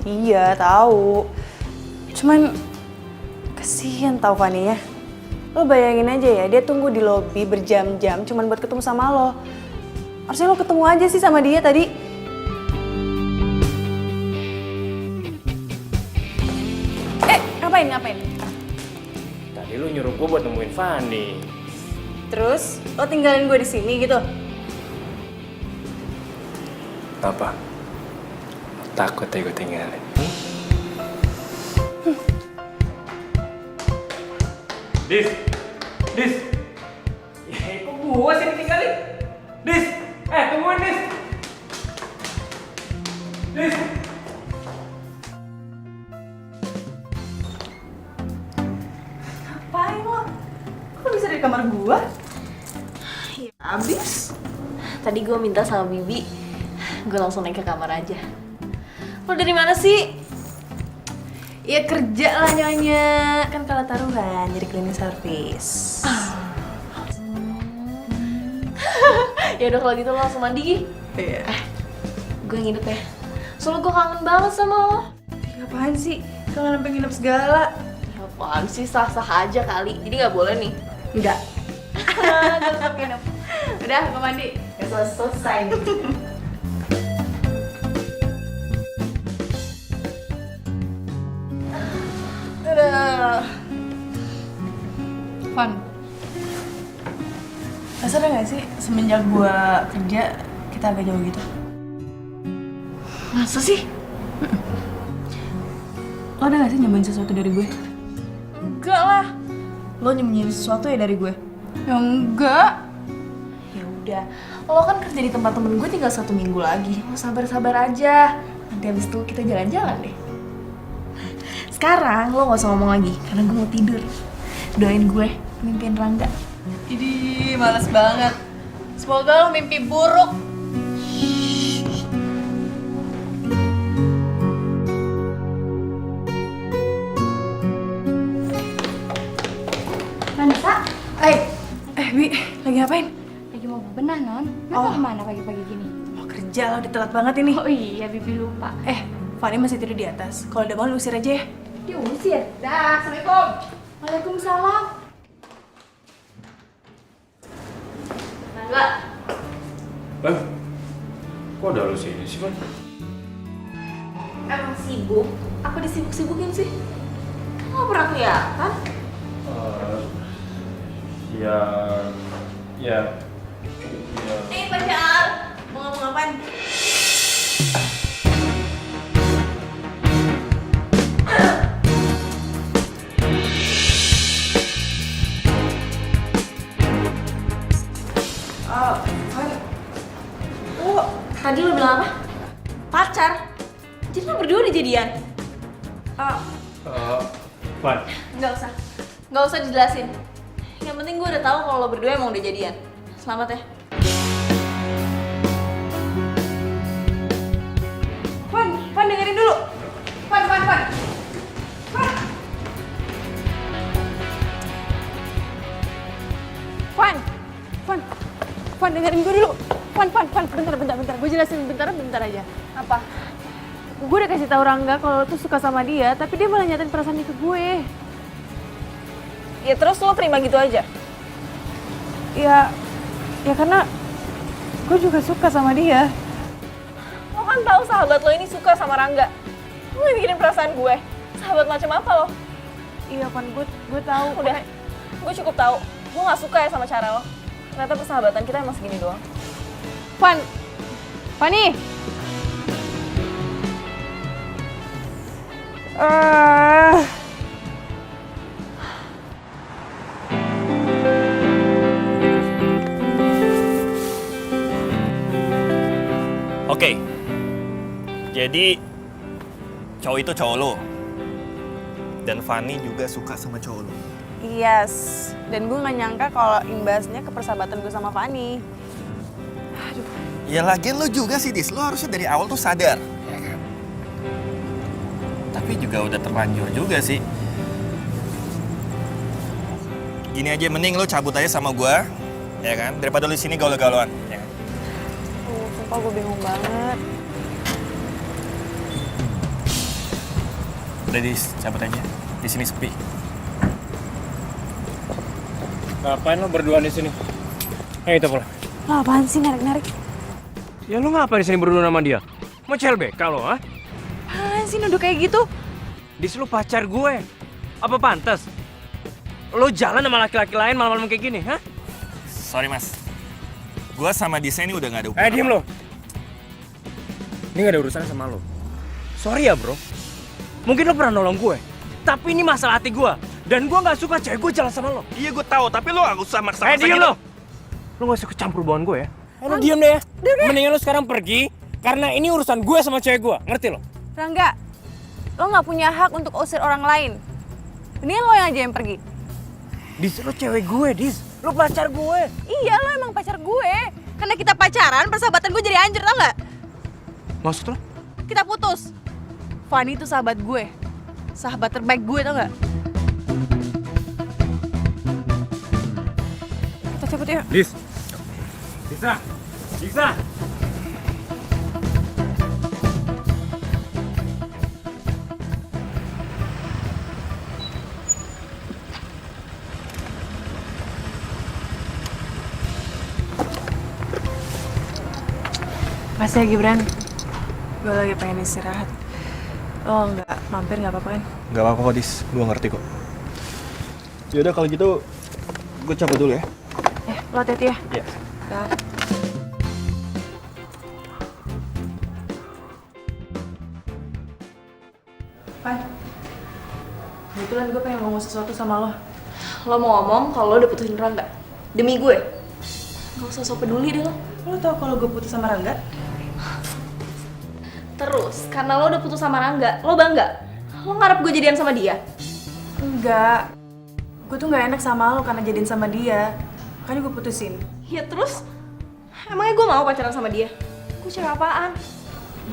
Iya, tahu. Cuman kasihan tau Fanny ya. Lo bayangin aja ya, dia tunggu di lobi berjam-jam cuman buat ketemu sama lo. Harusnya lo ketemu aja sih sama dia tadi. Ngapain? Tadi lu nyuruh gue buat nemuin Fanny. Terus lo tinggalin gue di sini gitu? Apa? Takut ya gue tinggalin? Dis! Ya, kok gue sih ditinggalin? Dis! Tungguin, Dis! Dis! Ngapain lo? Kok bisa di kamar gue? Ya abis. Tadi gue minta sama Bibi, gue langsung naik ke kamar aja. Lo dari mana sih? Ya kerja lah nyonya, kan kalah taruhan jadi cleaning service. Ya udah kalau gitu lo langsung mandi. Iya. Gue nginep ya. Soalnya gue kangen banget sama lo. Ngapain sih? Kangen sampai nginep segala. Ya apaan sih, sah-sah aja kali. Jadi gak boleh nih. Enggak. Tetap nginep. Udah, gue mandi. Gak selesai. Udah. Fun. Lo sadar gak sih semenjak gue kerja kita agak jauh gitu? Masa sih? Lo ada gak sih nyembunyiin sesuatu dari gue? Enggak lah. Lo nyembunyiin sesuatu ya dari gue? Ya enggak. Ya udah, lo kan kerja di tempat temen gue tinggal 1 minggu lagi. Lo sabar-sabar aja. Nanti habis itu kita jalan-jalan deh. Sekarang lo gak usah ngomong lagi, karena gue mau tidur. Doain gue, mimpiin Rangga. Idih, males banget. Semoga lo mimpi buruk. Vanessa, Bi, lagi ngapain? lagi mau bebenah non? Lo kemana pagi-pagi gini? Mau kerja lo, udah telat banget ini. Oh iya, Bibi lupa. Fanny masih tidur di atas. Kalau udah bangun usir aja ya. Diusir? Dah, Assalamualaikum. Waalaikumsalam. Rangga, Kok ada lu sini sih, Fan? emang sibuk? Apa disibuk-sibukin sih? Lo gak pernah kelihatan? Ya. Pacar. Mau ngomong apaan? Tadi lo bilang apa? Pacar? Jadi lo berdua udah jadian? Fan. Nggak usah dijelasin. Yang penting gue udah tahu kalau lo berdua emang udah jadian. Selamat ya. Fan dengerin dulu. Fan. Fan dengerin gue dulu. Fan, bentar. Gue jelasin bentar aja. Apa? Gue udah kasih tahu Rangga kalau lo tuh suka sama dia, tapi dia malah nyatain perasaan itu ke gue. Ya terus lo terima gitu aja? Ya karena gue juga suka sama dia. Lo kan tahu sahabat lo ini suka sama Rangga. Lo yang mikirin perasaan gue. Sahabat macam apa lo? Iya, Fan, gue tahu. Udah, gue cukup tahu. Gue nggak suka ya sama cara lo. Ternyata persahabatan kita emang segini doang. Fanny. Oke. Jadi cowok itu cowok lo. Dan Fanny juga suka sama cowok lo. Yes, dan gue gak nyangka kalau imbasnya ke persahabatan gue sama Fanny. Ya lagian lo juga sih, Dis. Lo harusnya dari awal tuh sadar. Ya kan? Tapi juga udah terlanjur juga sih. Gini aja, mending lo cabut aja sama gue. Ya kan? Daripada lo di sini gaul-gaulan. Ya kan? Sumpah gue bingung banget. Udah, Dis. Cabut aja. Di sini sepi. Ngapain lo berdua di sini? Ayo kita pulang. Lo apaan sih narik-narik? Ya lo ngapain di sini berdua sama dia? Mau CLBK lo, ha? Apaan sih nuduh kayak gitu? Dis, lo pacar gue. Apa pantas? Lo jalan sama laki-laki lain malam-malam kayak gini, ha? Sorry mas, gue sama Disa ini udah gak ada hubungan. Diem lo. Ini gak ada urusan sama lo. Sorry ya bro. Mungkin lo pernah nolong gue. Tapi ini masalah hati gue. Dan gue gak suka cewek gue jalan sama lo. Iya gue tahu, tapi lo gak usah maksa-maksa Diem gitu. lo. Lo gak usah kecampur hubungan gue ya. Lo diem deh ya. Mendingan lo sekarang pergi. Karena ini urusan gue sama cewek gue. Ngerti lo? Rangga, lo nggak punya hak untuk usir orang lain. Mendingan lo yang aja yang pergi. Dis, lo cewek gue, Dis. Lo pacar gue. Iya, lo emang pacar gue. Karena kita pacaran, persahabatan gue jadi hancur, tau nggak? Maksud lo? Kita putus. Fanny itu sahabat gue. Sahabat terbaik gue, tau nggak? Kita cabut yuk. Dis. Bisa. Bisa. Makasih ya Gibran. Gue lagi pengen istirahat. Lo nggak mampir nggak apa-apa kan? Gak apa-apa kok, Dis. Gue ngerti kok. Yaudah kalau gitu, gue cabut dulu ya. Lo hati-hati ya. Iya. Dah. Pan, kebetulan gue pengen ngomong sesuatu sama lo. Lo mau ngomong kalau lo udah putusin Rangga? Demi gue? Gak usah sok peduli deh lo. Lo tau kalau gue putus sama Rangga? Terus, karena lo udah putus sama Rangga, lo bangga? Lo ngarep gue jadian sama dia? Enggak. Gue tuh nggak enak sama lo karena jadian sama dia. Makanya gue putusin. Ya terus? Emangnya gue mau pacaran sama dia? Gue cewek apaan?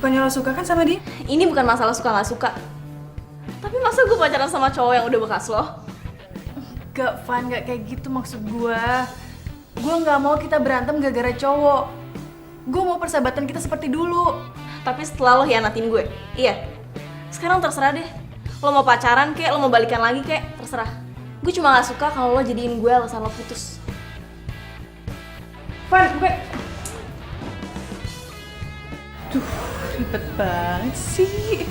Bukannya lo suka kan sama dia? Ini bukan masalah suka gak suka. Tapi masa gue pacaran sama cowok yang udah bekas lo? Gak, Van, gak kayak gitu maksud gue. Gue nggak mau kita berantem gara-gara cowok. Gue mau persahabatan kita seperti dulu. Tapi setelah lo hianatin gue, iya. Sekarang terserah deh. Lo mau pacaran kek, lo mau balikan lagi kek, terserah. Gue cuma gak suka kalau lo jadiin gue alasan lo putus. Van, gue... Duh, ribet banget sih.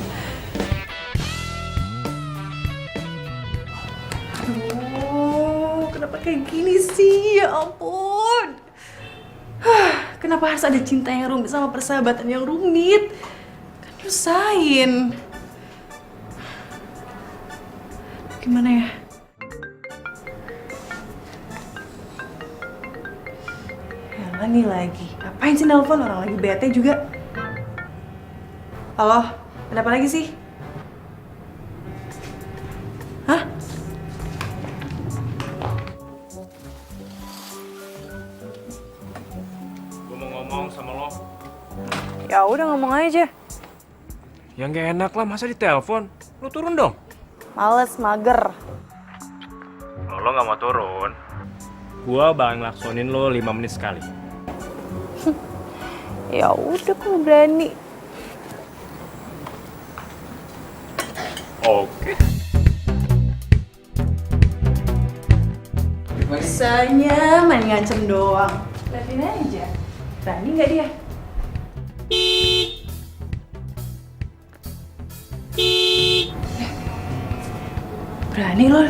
Aduh, kenapa kayak gini sih? Ya ampun. Kenapa harus ada cinta yang rumit sama persahabatan yang rumit? Kan nyusahin. Gimana ya? Yalah nih lagi. Ngapain sih nelpon, orang lagi bete juga? Halo, ada apa lagi sih? Hah? Gue mau ngomong sama lo. Ya udah ngomong aja. Yang gak enak lah, masa ditelepon? Lo turun dong. Males, mager. Kalau lo gak mau turun, gue bakal ngelaksonin lo 5 menit sekali. Ya udah kalau berani. Oke. Bisanya main ngancem doang. Liatin aja. Berani nggak dia? Berani loh.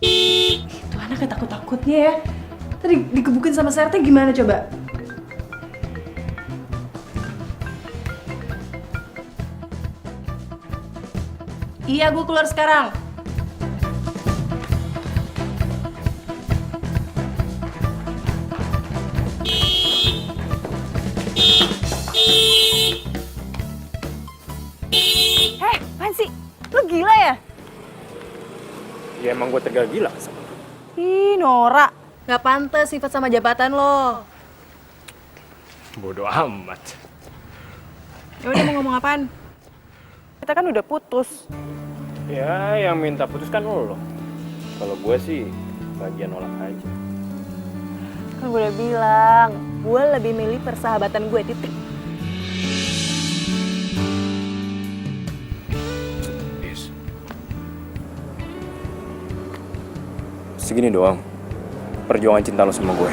Itu anak takut-takutnya ya. Tadi digebukin sama Serte gimana coba? Iya, gue keluar sekarang. Apaan sih? Lo gila ya? Ya emang gue tegal gila sama lo. Ih, Nora. Gak pantas sifat sama jabatan lo. Bodoh amat. Ya udah mau ngomong apaan? Kita kan udah putus. Ya, yang minta putus kan lo. Kalau gue sih bagian nolak aja. Kan gue udah bilang, gue lebih milih persahabatan gue, titik. Segini doang perjuangan cinta lo sama gue.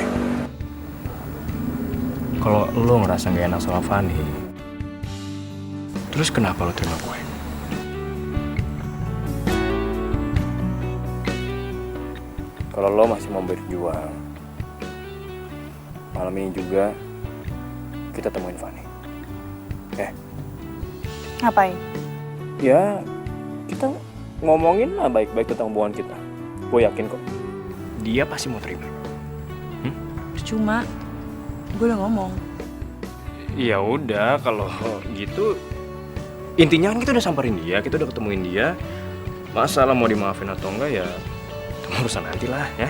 Kalau lo ngerasa gak enak sama Fanny, terus kenapa lo terima gue? Kalau lo masih mau berjuang, malam ini juga kita temuin Fanny. Ngapain? Ya, kita ngomongin lah baik-baik tentang hubungan kita. Gue yakin kok, dia pasti mau terima. Cuma, gue udah ngomong. Ya udah, kalau gitu intinya kan kita udah samperin dia, kita udah ketemuin dia. Masalah mau dimaafin atau enggak ya itu urusan nanti lah ya.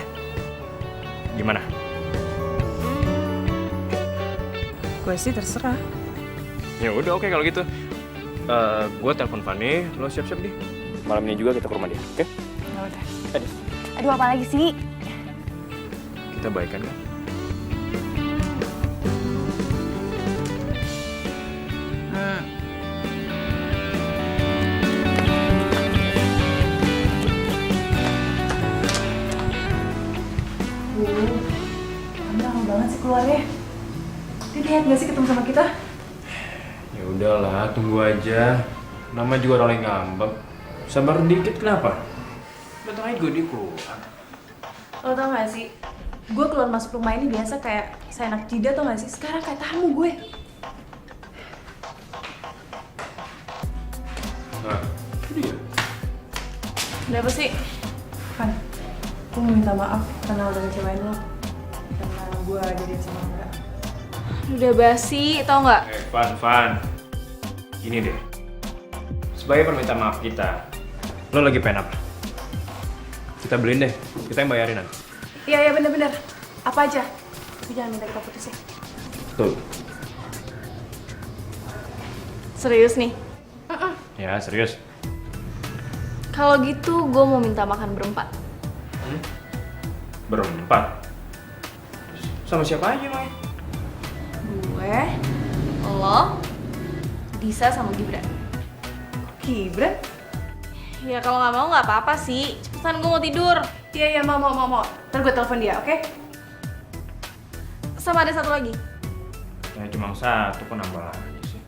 Gimana? Gue sih terserah. Ya udah oke kalau gitu. Gue telepon Fanny, lo siap-siap deh. Malam ini juga kita ke rumah dia, oke? Ya udah. Aduh, apa lagi sih? Kita baikan kan? Kamu lama banget sih keluarnya. Dia niat gak sih ketemu sama kita? Ya udahlah, tunggu aja. Nama juga orang yang ngambek. Sabar dikit kenapa? Bentar aja gue keluar. Lo tau gak sih? Gue keluar masuk rumah ini biasa kayak seenak jidat tau gak sih? Sekarang kayak tamu gue. Nah, itu dia. Udah apa sih? Van, gue mau minta maaf karena udah ngecewain lo. Karena gue jadian sama Mbak. Udah basi, tau nggak? Van. Gini deh. Sebagai permintaan maaf kita, lo lagi pengen apa? Kita beliin deh, kita yang bayarin nanti. Iya bener-bener. Apa aja? Tapi jangan minta kita putus ya. Tuh. Serius nih? Ya, serius. Kalau gitu gue mau minta makan berempat. Berempat? Sama siapa aja, Mai? Gue, lo, Disa sama Gibran. Gibran? Ya kalau nggak mau nggak apa-apa sih. Cepetan gue mau tidur. Iya mau. Ntar gue telepon dia, oke? Sama ada satu lagi. Ya cuma satu, kok nambah lagi sih?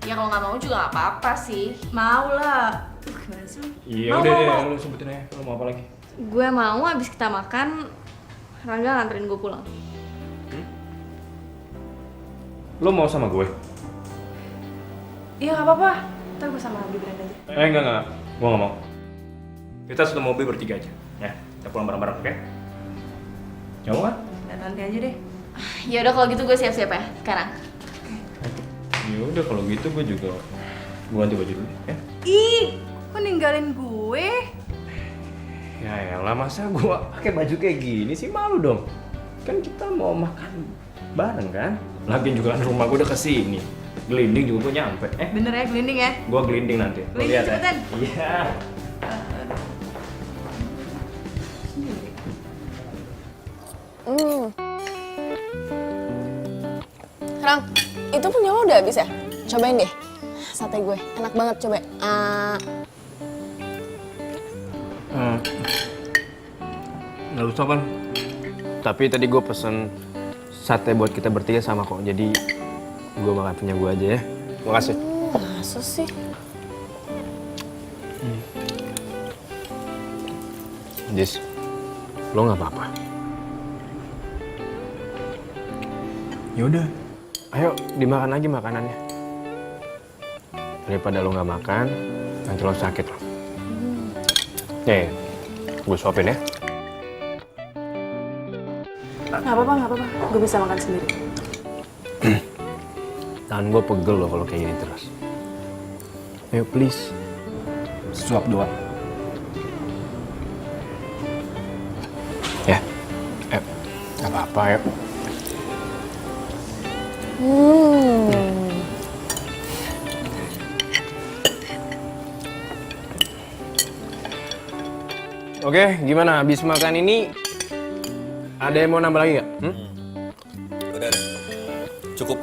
Ya kalau nggak mau juga nggak apa-apa sih. Mau lah. Gimana sih? Iya udah deh, lo sebutin aja. Lo mau apa lagi? Gue mau abis kita makan, Rangga nganterin gue pulang. Lo mau sama gue? Iya nggak apa-apa. Ntar gue sama Gibran aja. Enggak. Gue nggak mau. Kita satu mobil bertiga aja, ya. Kita pulang bareng-bareng, oke? Jauh kan? Dan nanti aja deh. Ya udah kalau gitu gue siap-siap ya sekarang. Ya udah kalau gitu gue juga ganti baju dulu, ya. Ih, kok ninggalin gue? Ya elah, masa gue pakai baju kayak gini sih, malu dong. Kan kita mau makan bareng kan? Lagian juga kan rumah gue udah kesini. Gelinding juga gue nyampe. Bener ya, gelinding ya? Gue gelinding nanti. Lo Gelinding, lihat cepetan. ya. Iya. Rang, itu punya lo udah habis ya? Cobain deh. Sate gue, enak banget, coba. Nggak usah kan. Tapi tadi gue pesen sate buat kita bertiga sama kok. Jadi gue makan punya gue aja ya. Makasih. Masa sih? Jis, lo nggak apa-apa. Yaudah, ayo dimakan lagi makanannya. Daripada lo nggak makan, nanti lo sakit lo. Nih, gue suapin ya. Nggak apa-apa. Gue bisa makan sendiri. Tangan gue pegel lo kalau kayak gini terus. Ayo please, suap doang. Ya, nggak apa-apa ya. Oke, gimana? Habis makan ini, ada yang mau nambah lagi nggak? Udah. Cukup.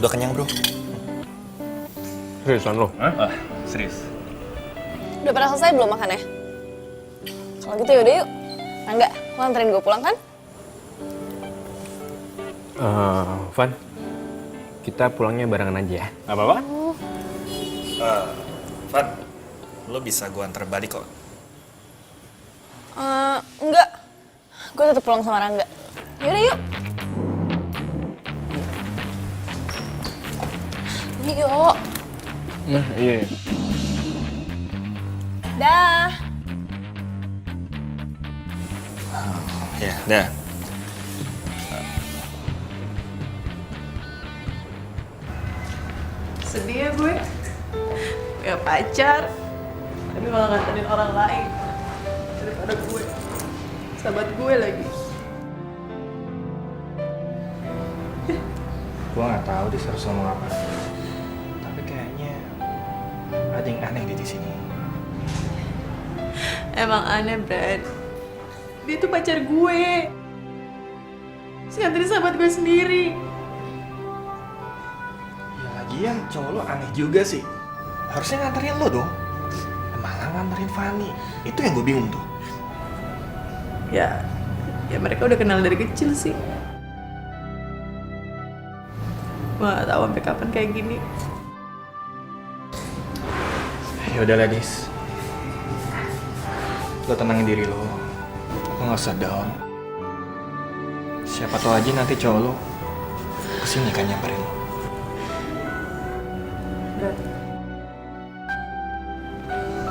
Udah kenyang, bro. Seriusan lo? Serius. Udah pada selesai belum makannya? Kalau gitu yaudah yuk. Enggak, lo anterin gue pulang kan? Van, kita pulangnya barengan aja ya. Gak apa-apa? Van, lo bisa gue antar balik kok. Enggak. Gue tetap pulang sama Rangga. Yaudah yuk. Yuk. Nah, iya. Dah. Ya, dah. Sedih ya gue. Punya pacar. Tapi malah nganterin orang lain. Daripada gue. Sahabat gue lagi. Gue nggak tahu dia harus ngomong apa. Tapi kayaknya ada yang aneh di sini. Emang aneh, Brad. Dia tuh pacar gue. Terus nganterin sahabat gue sendiri. Ya lagian cowok lo aneh juga sih. Harusnya nganterin lo dong. Malah nganterin Fanny. Itu yang gue bingung tuh. Ya mereka udah kenal dari kecil sih. Gue gak tahu sampai kapan kayak gini. Ya udah lah, Dis. Lo tenangin diri lo. Lo nggak usah down. Siapa tahu aja nanti cowok lo kesini kan nyamperin lo. Brad,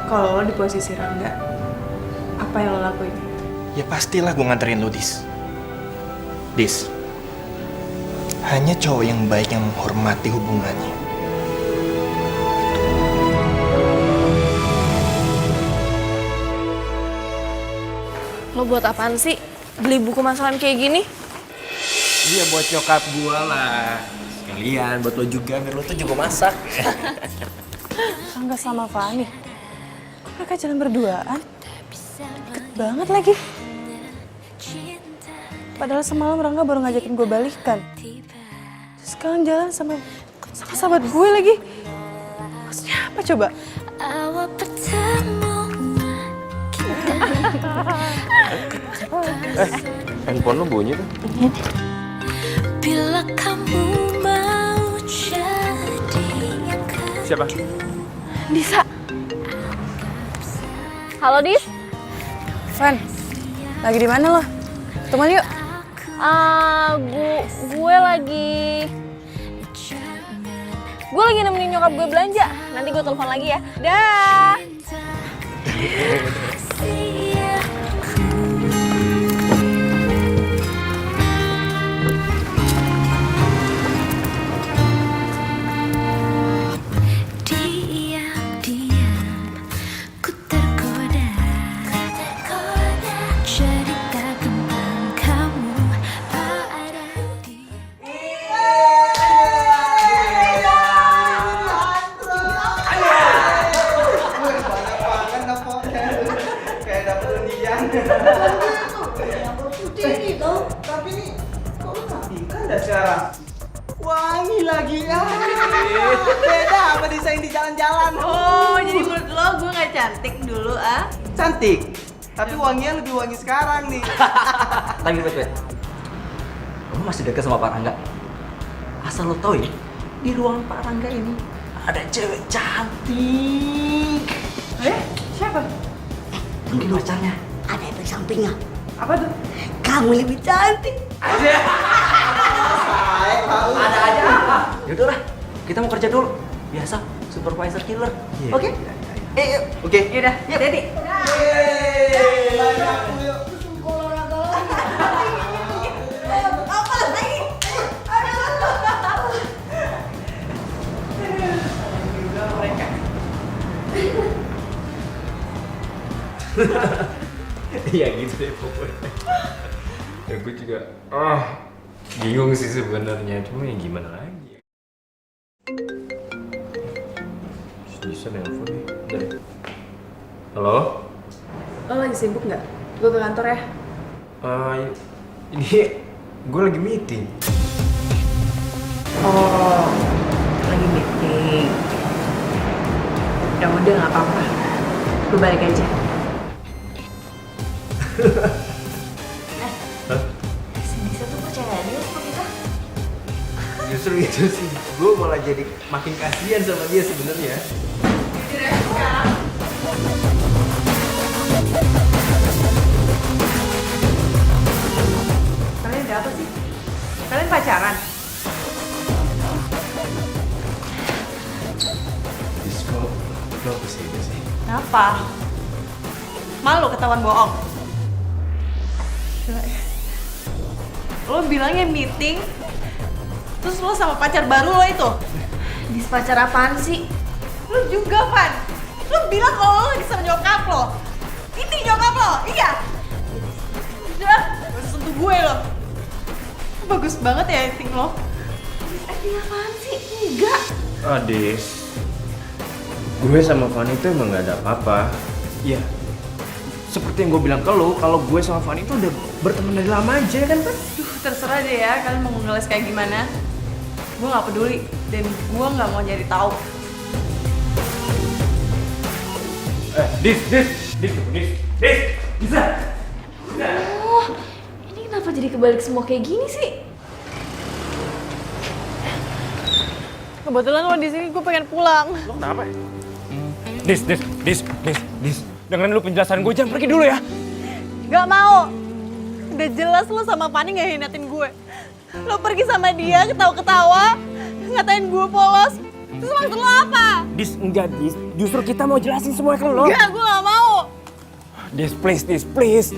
kalau lo di posisi Rangga, apa yang lo lakuin? Ya pastilah gue nganterin lo, Dis. Dis, hanya cowok yang baik yang menghormati hubungannya. Lo buat apaan sih? Beli buku masakan kayak gini? Iya, buat nyokap gue lah. Sekalian buat lo juga, biar lo tuh juga masak. Rangga sama Fanny. Kok mereka jalan berduaan? Deket banget lagi. Padahal semalam Rangga baru ngajakin gue balikan. Terus sekarang jalan sama sahabat gue lagi. Maksudnya apa coba? Handphone lo bunyi tuh. Bila kamu mau jadi Siapa? Disa. Halo, Dis. Van, lagi di mana lo? Ketemuan yuk. Gue lagi nemenin nyokap gue belanja. Nanti gue telepon lagi ya. Dah. diam-diam ku tergoda cerita tentang kamu pada Tapi nih, kok lu matikan dah sekarang? Wangi lagi ya. Beda sama desain di jalan-jalan. Oh, jadi menurut lo gue gak cantik dulu ah? Cantik. Tapi wanginya lebih wangi sekarang nih. Tapi wait. Kamu masih dekat sama Pak Rangga? Asal lo tau ya, di ruangan Pak Rangga ini ada cewek cantik. Siapa? Mungkin pacarnya. Ada efek sampingnya. Apa tuh? Kamu lebih cantik. Ada aja. Yaudah lah, kita mau kerja dulu. Biasa, supervisor killer. Oke? Oke. Yaudah, yuk Dedi. Iya gitu deh pokoknya. Ya gue juga bingung sih sebenarnya, cuma ya gimana lagi. Bisa nelfon nih. Dari. Halo? Lo lagi sibuk nggak? Gue ke kantor ya. Ini gue lagi meeting. Oh, lagi meeting. Ya udah nggak apa-apa. Gue balik aja. gitu sih. Gue malah jadi makin kasihan sama dia sebenarnya. Kalian ada apa sih? Kalian pacaran? Disko, lo kesini sih. Kenapa? Malu ketahuan bohong? Gila ya. Lo bilangnya meeting, terus lo sama pacar baru lo itu? Dis, pacar apaan sih? Lo juga, Van. Lo bilang kalau lo lagi sama nyokap lo. Ini nyokap lo, iya? Udah, gak usah sentuh gue lo. Bagus banget ya acting lo. Acting apaan sih? Enggak. Adis, gue sama Fanny itu emang gak ada apa-apa. Ya, seperti yang gue bilang ke lo, kalau gue sama Fanny itu udah berteman dari lama aja kan, Pan? Duh, terserah deh ya, kalian mau ngeles kayak gimana. Gue gak peduli, dan gue gak mau nyari tahu. Dis, bisa? Oh, ini kenapa jadi kebalik semua kayak gini sih? Kebetulan lo di sini, gue pengen pulang. Lo kenapa? Dis. Dengerin lu penjelasan gue, jangan pergi dulu ya. Gak mau. Udah jelas lo sama Fanny gak hinatin gue. Lo pergi sama dia, ketawa-ketawa, ngatain gue polos. Terus maksud lo apa? Dis, enggak, Dis. Justru kita mau jelasin semua ke lo. Enggak, gue gak mau. Dis, please.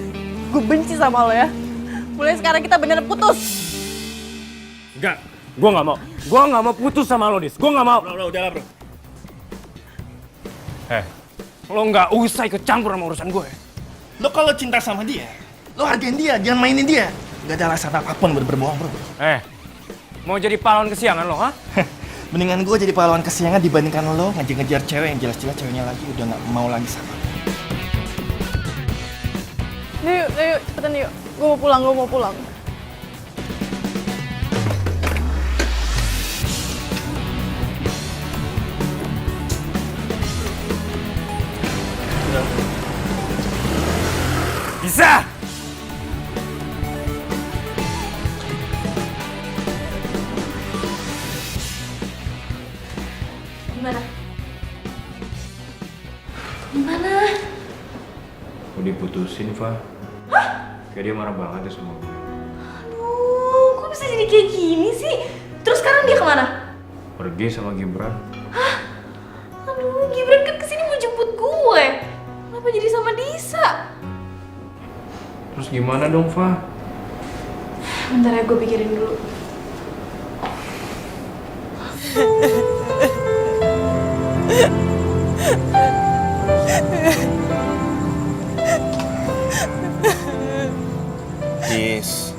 Gue benci sama lo ya. Mulai sekarang kita bener putus. Enggak, gue gak mau. Gue gak mau putus sama lo, Dis. Gue gak mau. Bro, udahlah bro. Lo gak usah ikut campur sama urusan gue. Lo kalau cinta sama dia, lo hargain dia, jangan mainin dia. Gak ada alasan apapun buat berbohong bro. Mau jadi pahlawan kesiangan lo, ha? Mendingan gue jadi pahlawan kesiangan dibandingkan lo ngejar-ngejar cewek yang jelas-jelas ceweknya lagi udah gak mau lagi sama lo. Yuk, cepetan yuk. Gue mau pulang. Bisa! Gimana? Mau diputusin, Fa. Kayak dia marah banget ya sama gue. Aduh, kok bisa jadi kayak gini sih? Terus sekarang dia kemana? Pergi sama Gibran. Aduh, Gibran kan kesini mau jemput gue. Kenapa jadi sama Disa? Terus gimana dong, Fa? Bentar ya, gue pikirin dulu. Dis,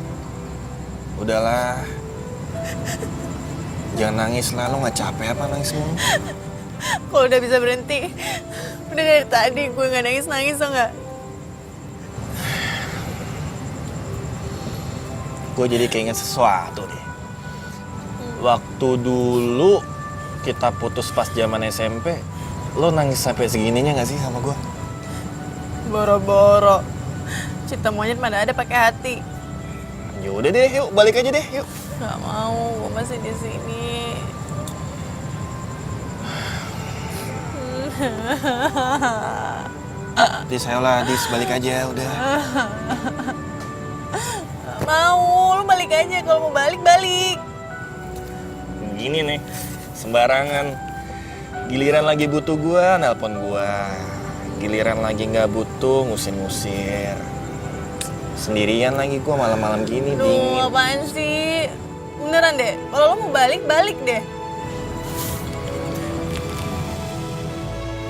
udahlah. Jangan nangis lah, lo gak capek apa nangis mulu? Kalau udah bisa berhenti, udah dari tadi gue gak nangis-nangis tau gak? Gue jadi keinget sesuatu deh. Waktu dulu kita putus pas zaman SMP, lo nangis sampai segininya gak sih sama gue? Boro-boro. Cinta monyet mana ada pakai hati. Yaudah deh, yuk balik aja deh, yuk. Gak mau, gue masih di sini. Dis, ayolah, Dis, balik aja, udah. Gak mau, lu balik aja. Kalau mau balik. Gini nih, sembarangan. Giliran lagi butuh gua, nelpon gua. Giliran lagi nggak butuh, ngusir-ngusir. Sendirian lagi gua malam-malam gini, Duh, dingin. apaan sih? Beneran deh, kalau lo mau balik deh.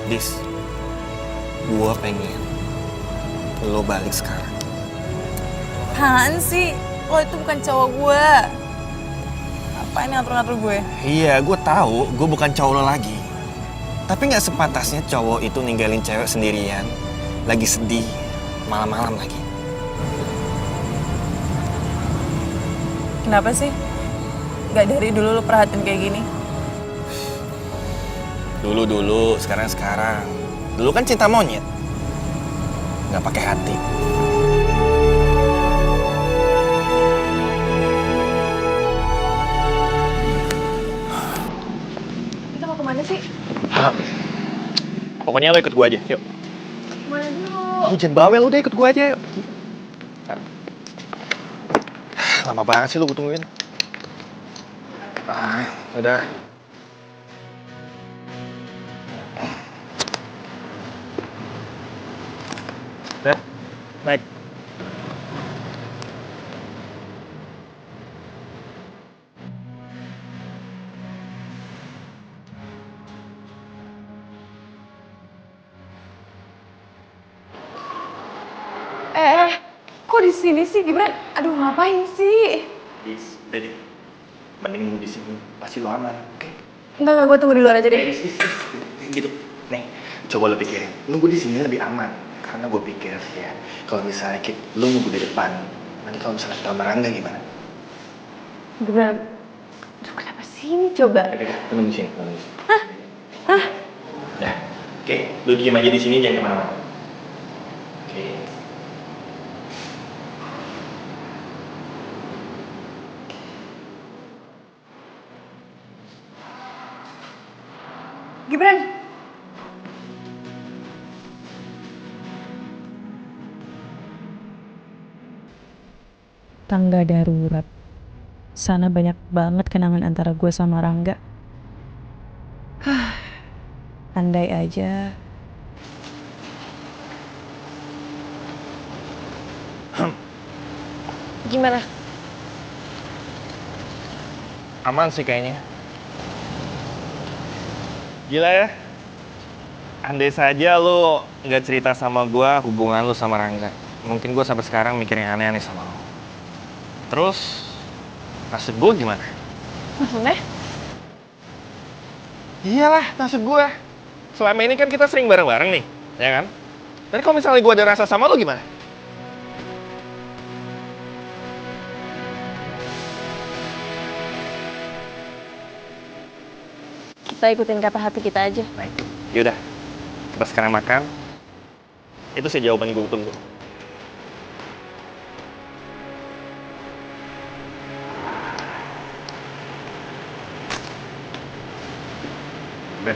Dis, gua pengen lo balik sekarang. Apaan sih? Lo itu bukan cowok gue. Apa ini ngatur-ngatur gue? Iya, gua tahu, gua bukan cowok lo lagi. Tapi nggak sepantasnya cowok itu ninggalin cewek sendirian, lagi sedih, malam-malam lagi. Kenapa sih? Gak dari dulu lo perhatiin kayak gini? Dulu, sekarang. Dulu kan cinta monyet, nggak pakai hati. Pokoknya lo ikut gue aja, yuk. Mana dulu? Jangan bawel, udah ikut gue aja, yuk. Lama banget sih lu gue tungguin. Udah. Udah, naik. Kok di sini sih Gibran? Aduh ngapain sih? Udah deh. Mending di sini pasti lo aman, oke? Enggak, gue tunggu di luar aja deh. Gitu. Nih, coba lo pikirin. Nunggu di sini lebih aman. Karena gue pikir ya, kalau misalnya lo nunggu di depan, nanti kalau misalnya kita merangga gimana? Gibran, aduh kenapa sini coba? Udah, tunggu di sini. Hah? Udah, oke. Lo diem aja di sini, jangan kemana-mana. Oke. Gibran! Tangga darurat. Sana banyak banget kenangan antara gue sama Rangga. Andai aja. Gimana? Aman sih kayaknya. Gila ya. Andai saja lo nggak cerita sama gue hubungan lo sama Rangga. Mungkin gue sampai sekarang mikir yang aneh-aneh sama lo. Terus, nasib gue gimana? Maksudnya? Iyalah, nasib gue. Selama ini kan kita sering bareng-bareng nih, ya kan? Dan kalau misalnya gue ada rasa sama lo gimana? Kita ikutin kata hati kita aja. Baik. Yaudah, kita sekarang makan. Itu sih jawaban gue tunggu. Ben.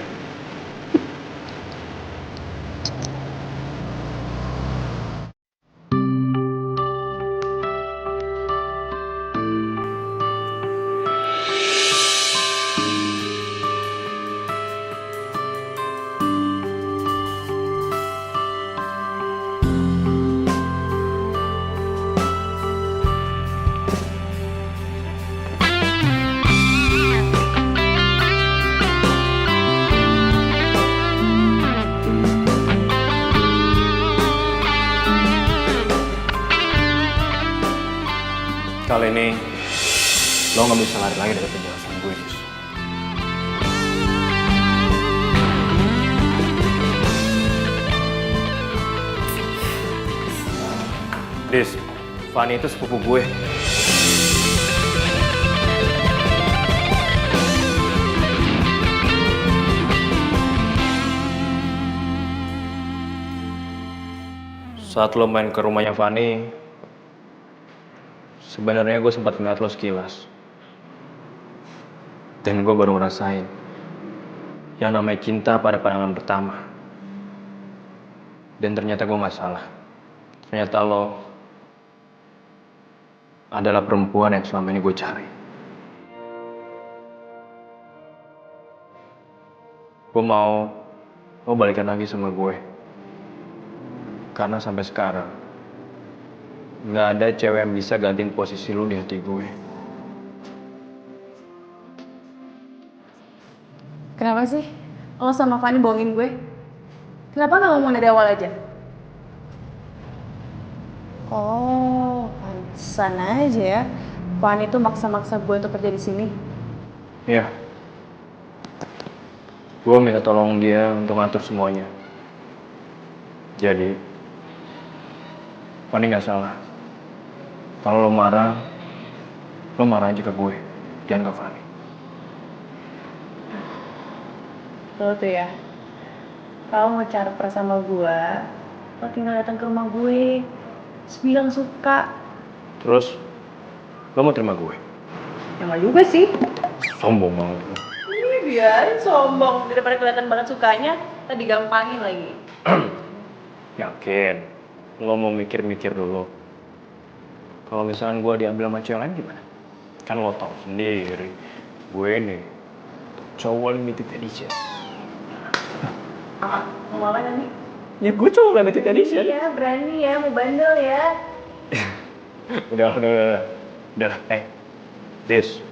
Kali ini lo nggak bisa lari lagi dari penjelasan gue, Dis. Dis, Fanny itu sepupu gue. Saat lo main ke rumahnya Fanny, sebenarnya gue sempat ngeliat lo sekilas. Dan gue baru ngerasain yang namanya cinta pada pandangan pertama. Dan ternyata gue gak salah. Ternyata lo adalah perempuan yang selama ini gue cari. Gue mau lo balikan lagi sama gue. Karena sampai sekarang nggak ada cewek yang bisa gantiin posisi lu di hati gue. Kenapa sih? Lo sama Fanny bohongin gue? Kenapa gak ngomong dari awal aja? Oh, pantesan aja ya. Fanny tuh maksa-maksa gue untuk kerja di sini. Iya. Gue minta tolong dia untuk ngatur semuanya. Jadi, Fanny nggak salah. Kalau lo marah aja ke gue, jangan ke Fanny. Lo tuh ya, kalau mau cari sama gue, lo tinggal datang ke rumah gue, terus bilang suka. Terus, lo mau terima gue? Ya nggak juga sih. Sombong banget. Biarin sombong, daripada kelihatan banget sukanya. Tadi gampangin lagi. Yakin? Lo mau mikir-mikir dulu. Kalau misalkan gue diambil sama cewek lain gimana? Kan lo tau sendiri, gue nih cowok limited edition. Mau apa nanti? Ya gue cowok limited edition. Iya, berani ya, mau bandel ya. Udah. This.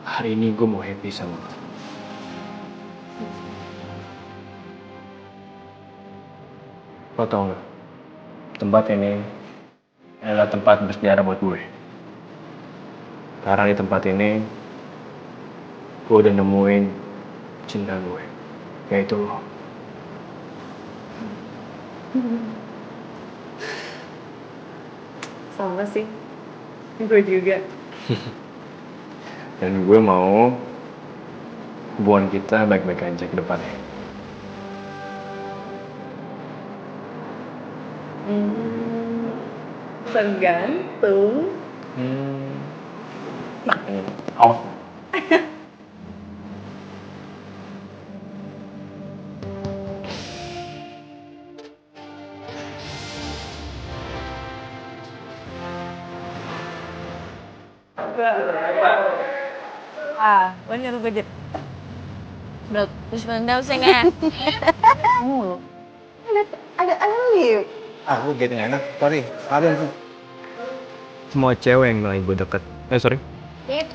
Hari ini gue mau happy sama lo. Lo tau gak? Tempat ini adalah tempat bersejarah buat gue. Karena di tempat ini, gue udah nemuin cinta gue, yaitu lo. Sama sih. Gue juga. Dan gue mau hubungan kita baik-baik aja ke depannya. Tergantung. Awas. Lo nyuruh gue jadi. Bro, terus benda usah nggak? Ada liu. Gue gitu gak enak, sorry. Semua cewek yang bilang gue deket. Sorry. Yep.